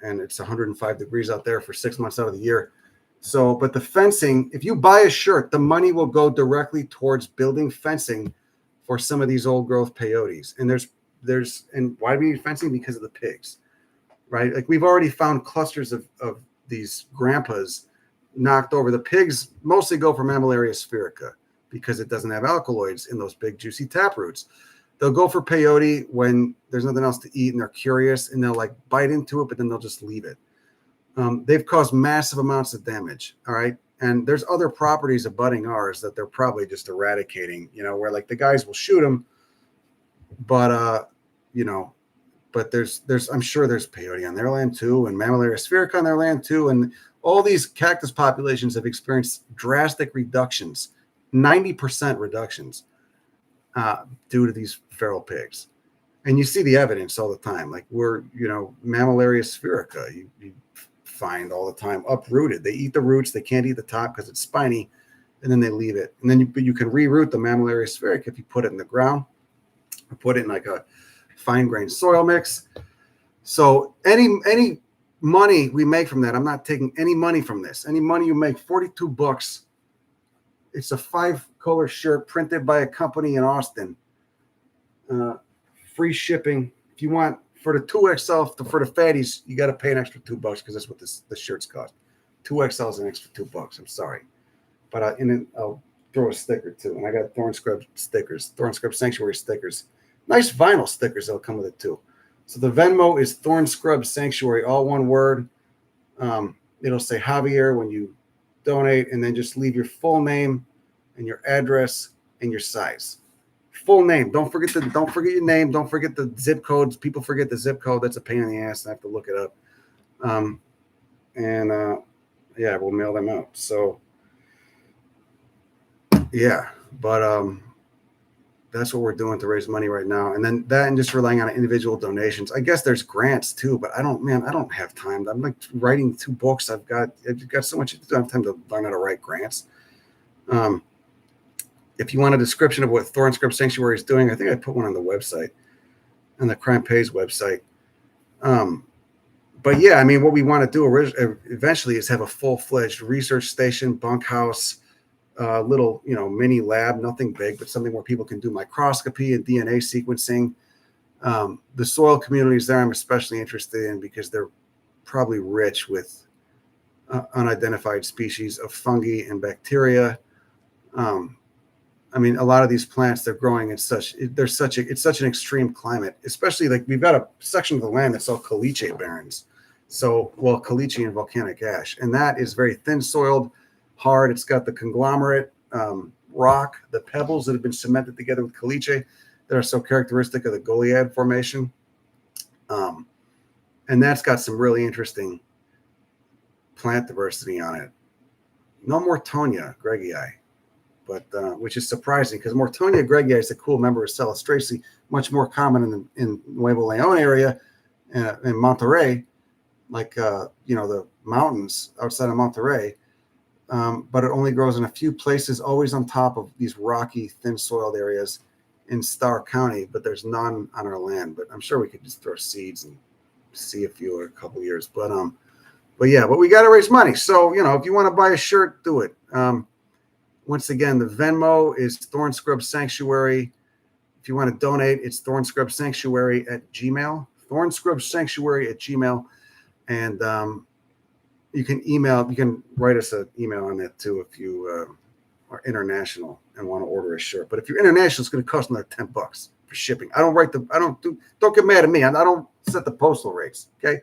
And it's 105 degrees out there for 6 months out of the year. So, but the fencing, if you buy a shirt, the money will go directly towards building fencing for some of these old growth peyotes. And and why do we need fencing? Because of the pigs, right? Like we've already found clusters of these grandpas knocked over. The pigs mostly go for Mammillaria spherica because it doesn't have alkaloids in those big juicy taproots. They'll go for peyote when there's nothing else to eat and they're curious, and they'll like bite into it, but then they'll just leave it. They've caused massive amounts of damage. All right. And there's other properties abutting ours that they're probably just eradicating, where like the guys will shoot them, but, but there's, I'm sure there's peyote on their land too, and Mammillaria spherica on their land too. And all these cactus populations have experienced drastic reductions, 90% reductions due to these feral pigs. And you see the evidence all the time. Like Mammillaria spherica, you find all the time uprooted. They eat the roots. They can't eat the top because it's spiny, and then they leave it. And then you can reroot the Mammillaria spherica if you put it in the ground or put it in like a fine grained soil mix. So any money we make from that, I'm not taking any money from this. Any money you make, $42. It's a 5-color shirt printed by a company in Austin. Free shipping. If you want, for the 2XL, for the fatties, you got to pay an extra $2 because that's what the shirts cost. 2XL is an extra $2. I'm sorry, but I'll throw a sticker too. And I got Thorn Scrub stickers, Thorn Scrub Sanctuary stickers, nice vinyl stickers that'll come with it too. So the Venmo is Thorn Scrub Sanctuary, all one word. It'll say Javier when you donate, and then just leave your full name and your address and your size. Full name. Don't forget your name. Don't forget the zip codes. People forget the zip code. That's a pain in the ass. I have to look it up. Yeah, we'll mail them out. So yeah, but that's what we're doing to raise money right now. And then that, and just relying on individual donations. I guess there's grants too, but I don't have time. I'm like writing 2 books. I've got so much to do. I don't have time to learn how to write grants. If you want a description of what Thorn Scrub Sanctuary is doing, I think I put one on the website, on the Crime Pays website. But yeah, I mean, what we want to do eventually is have a full-fledged research station, bunkhouse, little, mini lab, nothing big, but something where people can do microscopy and DNA sequencing. The soil communities there I'm especially interested in because they're probably rich with unidentified species of fungi and bacteria. I mean, a lot of these plants, they're growing in it's such an extreme climate, especially like we've got a section of the land that's all caliche barrens. So, caliche and volcanic ash, and that is very thin soiled, hard. It's got the conglomerate rock, the pebbles that have been cemented together with caliche that are so characteristic of the Goliad formation. And that's got some really interesting plant diversity on it. No Mortonia greggii, but which is surprising because Mortonia greggii is a cool member of Celestraceae, much more common in Nuevo Leon area in Monterey, like the mountains outside of Monterey. But it only grows in a few places, always on top of these rocky, thin-soiled areas in Starr County, but there's none on our land. But I'm sure we could just throw seeds and see a few in a couple of years. But yeah, but we got to raise money. So, if you want to buy a shirt, do it. Once again, the Venmo is Thorn Scrub Sanctuary. If you want to donate, it's Thorn Scrub Sanctuary at Gmail. Thorn Scrub Sanctuary at Gmail. And you can write us an email on that too if you are international and want to order a shirt. But if you're international, it's going to cost another $10 for shipping. Don't get mad at me. I don't set the postal rates. Okay.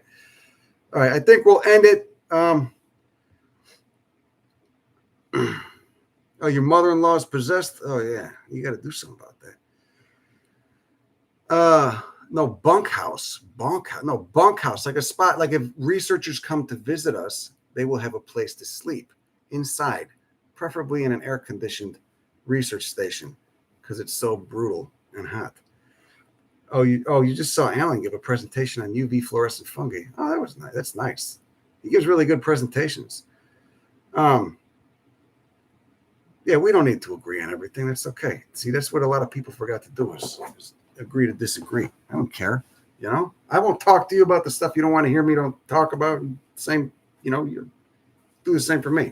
All right. I think we'll end it. Oh, your mother-in-law is possessed. Oh yeah. You got to do something about that. No, bunkhouse. Like a spot, like if researchers come to visit us, they will have a place to sleep inside, preferably in an air-conditioned research station because it's so brutal and hot. Oh, you just saw Alan give a presentation on UV fluorescent fungi. Oh, that was nice. That's nice. He gives really good presentations. Yeah, we don't need to agree on everything. That's okay. See, that's what a lot of people forgot to do is agree to disagree. I don't care. I won't talk to you about the stuff you don't want to hear me don't talk about. Same, you do the same for me.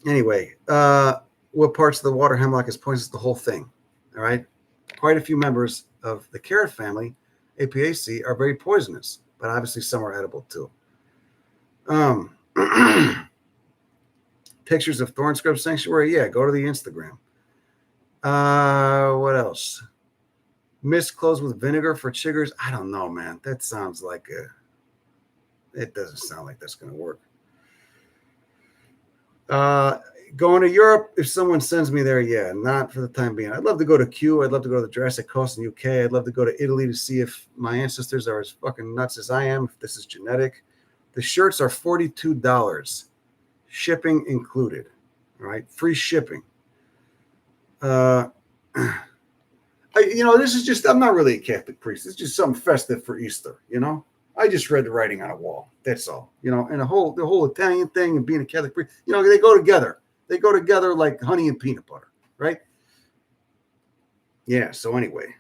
Anyway, what parts of the water hemlock is poisonous? The whole thing. All right. Quite a few members of the carrot family, Apiaceae, are very poisonous, but obviously some are edible too. Pictures of Thorn Scrub Sanctuary. Yeah, go to the Instagram. What else? Mist clothes with vinegar for chiggers. I don't know, man. That sounds like it doesn't sound like that's going to work. Going to Europe, if someone sends me there, yeah, not for the time being. I'd love to go to Kew. I'd love to go to the Jurassic Coast in the UK. I'd love to go to Italy to see if my ancestors are as fucking nuts as I am, if this is genetic. The shirts are $42, shipping included. All right, free shipping. This is just, I'm not really a Catholic priest. It's just something festive for Easter, I just read the writing on a wall. That's all, and the whole Italian thing and being a Catholic priest, they go together. They go together like honey and peanut butter, right? Yeah. So anyway,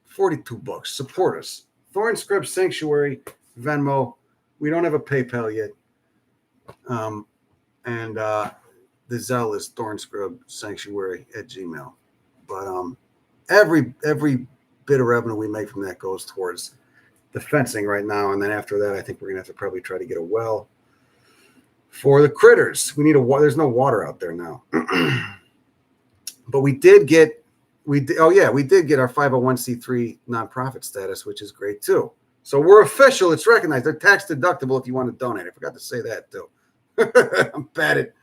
$42. Support us. Thorn Scrub Sanctuary, Venmo. We don't have a PayPal yet. And the Zelle is Thorn Scrub Sanctuary at Gmail. But every bit of revenue we make from that goes towards the fencing right now. And then after that, I think we're gonna have to probably try to get a well for the critters. We need there's no water out there now. But we did get our 501c3 nonprofit status, which is great too. So we're official. It's recognized. They're tax deductible if you want to donate. I forgot to say that too. I'm bad at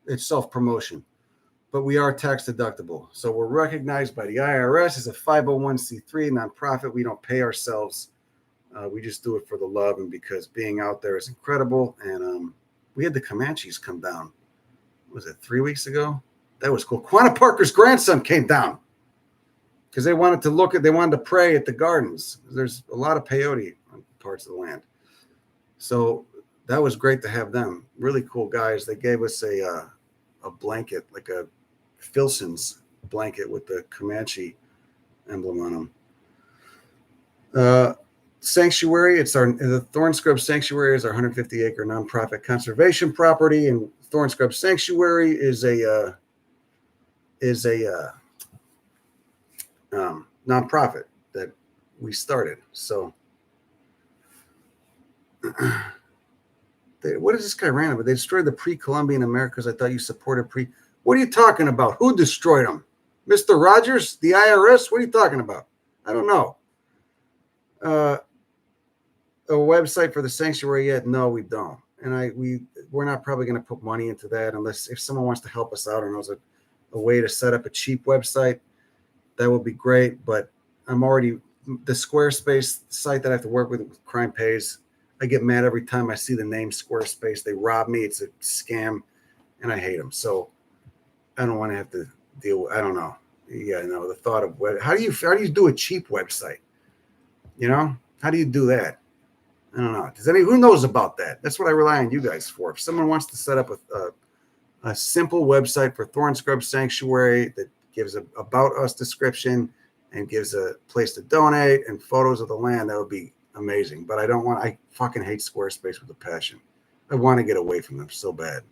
it's self-promotion. But we are tax deductible. So we're recognized by the IRS as a 501c3 nonprofit. We don't pay ourselves. We just do it for the love and because being out there is incredible. And we had the Comanches come down. Was it 3 weeks ago? That was cool. Quanah Parker's grandson came down because they wanted to pray at the gardens. There's a lot of peyote on parts of the land. So that was great to have them. Really cool guys. They gave us a blanket, like a Filson's blanket with the Comanche emblem on them. Sanctuary, the Thorn Scrub Sanctuary is our 150-acre nonprofit conservation property, and Thorn Scrub Sanctuary is a nonprofit that we started. So, what is this guy random? They destroyed the pre-Columbian Americas. I thought you supported pre. What are you talking about? Who destroyed them? Mr. Rogers, the IRS? What are you talking about? I don't know. A website for the sanctuary yet? No, we don't. And we're not probably going to put money into that unless if someone wants to help us out or knows a way to set up a cheap website, that would be great. But I'm already the Squarespace site that I have to work with Crime Pays. I get mad every time I see the name Squarespace. They rob me. It's a scam, and I hate them. So I don't want to have to deal with. I don't know. Yeah, the thought of how do you do a cheap website? How do you do that? I don't know. Who knows about that? That's what I rely on you guys for. If someone wants to set up a simple website for Thorn Scrub Sanctuary that gives a about us description and gives a place to donate and photos of the land, that would be amazing. But I fucking hate Squarespace with a passion. I want to get away from them so bad.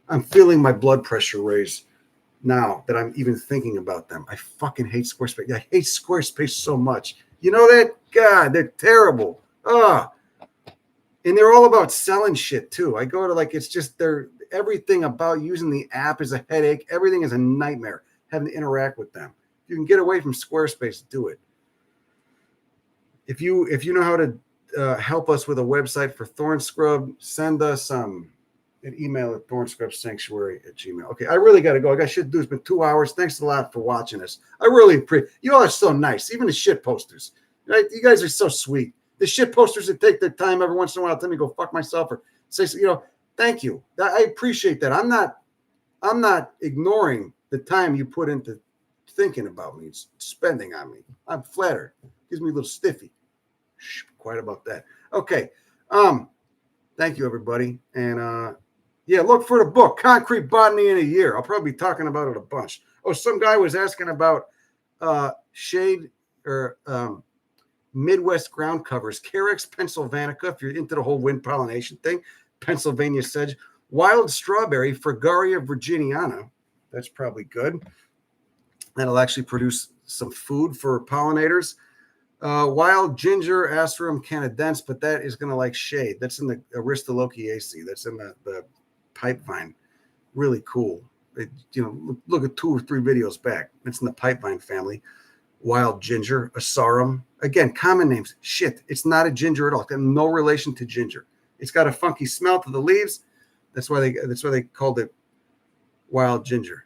I'm feeling my blood pressure raise now that I'm even thinking about them. I fucking hate Squarespace. I hate Squarespace so much. You know that? God, they're terrible. And they're all about selling shit too. I go to everything about using the app is a headache. Everything is a nightmare having to interact with them. If you can get away from Squarespace, do it. If you know how to help us with a website for Thorn Scrub, send us an email at thornscrubsanctuary@gmail.com. Okay, I really got to go. I got shit to do. It's been 2 hours. Thanks a lot for watching us. I really appreciate you all are so nice. Even the shit posters. Right? You guys are so sweet. The shit posters that take their time every once in a while to tell me go fuck myself or say, thank you. I appreciate that. I'm not ignoring the time you put into thinking about me, spending on me. I'm flattered. Gives me a little stiffy. Shh, quiet about that. Okay. Thank you, everybody. And look for the book, Concrete Botany in a Year. I'll probably be talking about it a bunch. Oh, some guy was asking about shade or Midwest ground covers, Carex pennsylvanica, if you're into the whole wind pollination thing, Pennsylvania sedge, wild strawberry, Fragaria virginiana. That's probably good. That'll actually produce some food for pollinators. Wild ginger, Asterum canadense, but that is going to like shade. That's in the Aristolochiaceae. That's in the pipe vine. Really cool. Look at 2 or 3 videos back. It's in the pipevine family. Wild ginger, Asarum. Again, common names. Shit, it's not a ginger at all. It's got no relation to ginger. It's got a funky smell to the leaves. That's why they called it wild ginger.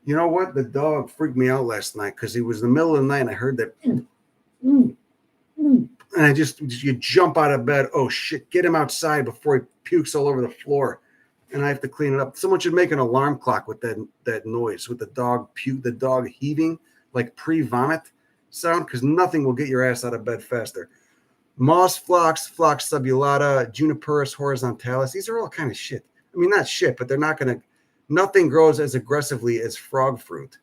You know what? The dog freaked me out last night because it was the middle of the night and I heard that. And you jump out of bed. Oh shit, get him outside before he pukes all over the floor. And I have to clean it up. Someone should make an alarm clock with that noise, with the dog heaving, like pre-vomit sound, because nothing will get your ass out of bed faster. Moss phlox, Phlox subulata, Juniperus horizontalis. These are all kind of shit. I mean, not shit, but nothing grows as aggressively as frog fruit.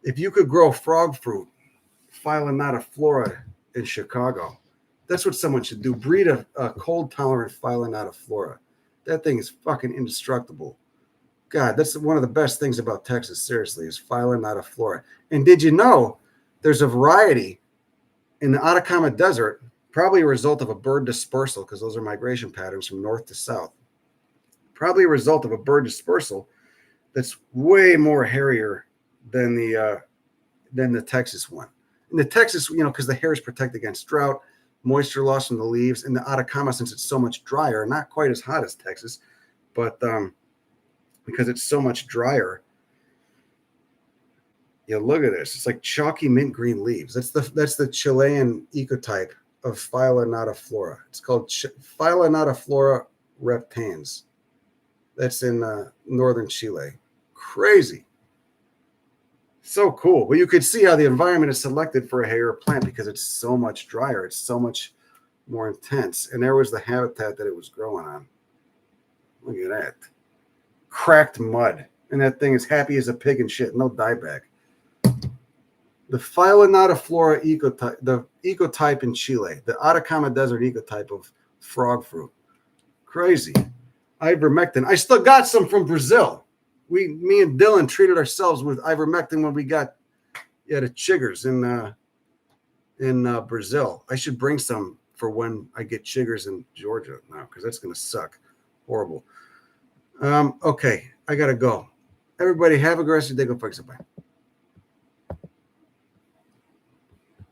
If you could grow frog fruit, Phyllonatiflora in Chicago, that's what someone should do. Breed a cold-tolerant Phyllonatiflora. That thing is fucking indestructible. God, that's one of the best things about Texas, seriously, is Phyllonatiflora. And did you know there's a variety in the Atacama Desert, probably a result of a bird dispersal, because those are migration patterns from north to south. Probably a result of a bird dispersal that's way more hairier than the Texas one. In the Texas, because the hairs protect against drought, moisture loss from the leaves, and the Atacama, since it's so much drier, not quite as hot as Texas, but because it's so much drier. Look at this. It's like chalky mint green leaves. That's the Chilean ecotype of Phyllonatiflora. It's called Phyllonatiflora reptans. That's in northern Chile. Crazy. So cool. But you could see how the environment is selected for a hairier plant because it's so much drier. It's so much more intense. And there was the habitat that it was growing on. Look at that. Cracked mud. And that thing is happy as a pig and shit. No dieback. The Phyllonatiflora ecotype, the ecotype in Chile, the Atacama Desert ecotype of frog fruit. Crazy. Ivermectin. I still got some from Brazil. Me and Dylan treated ourselves with ivermectin when we got the Chiggers in Brazil. I should bring some for when I get Chiggers in Georgia now, because that's going to suck. Horrible. Okay, I got to go. Everybody have a great rest of your day. Go fuck somebody.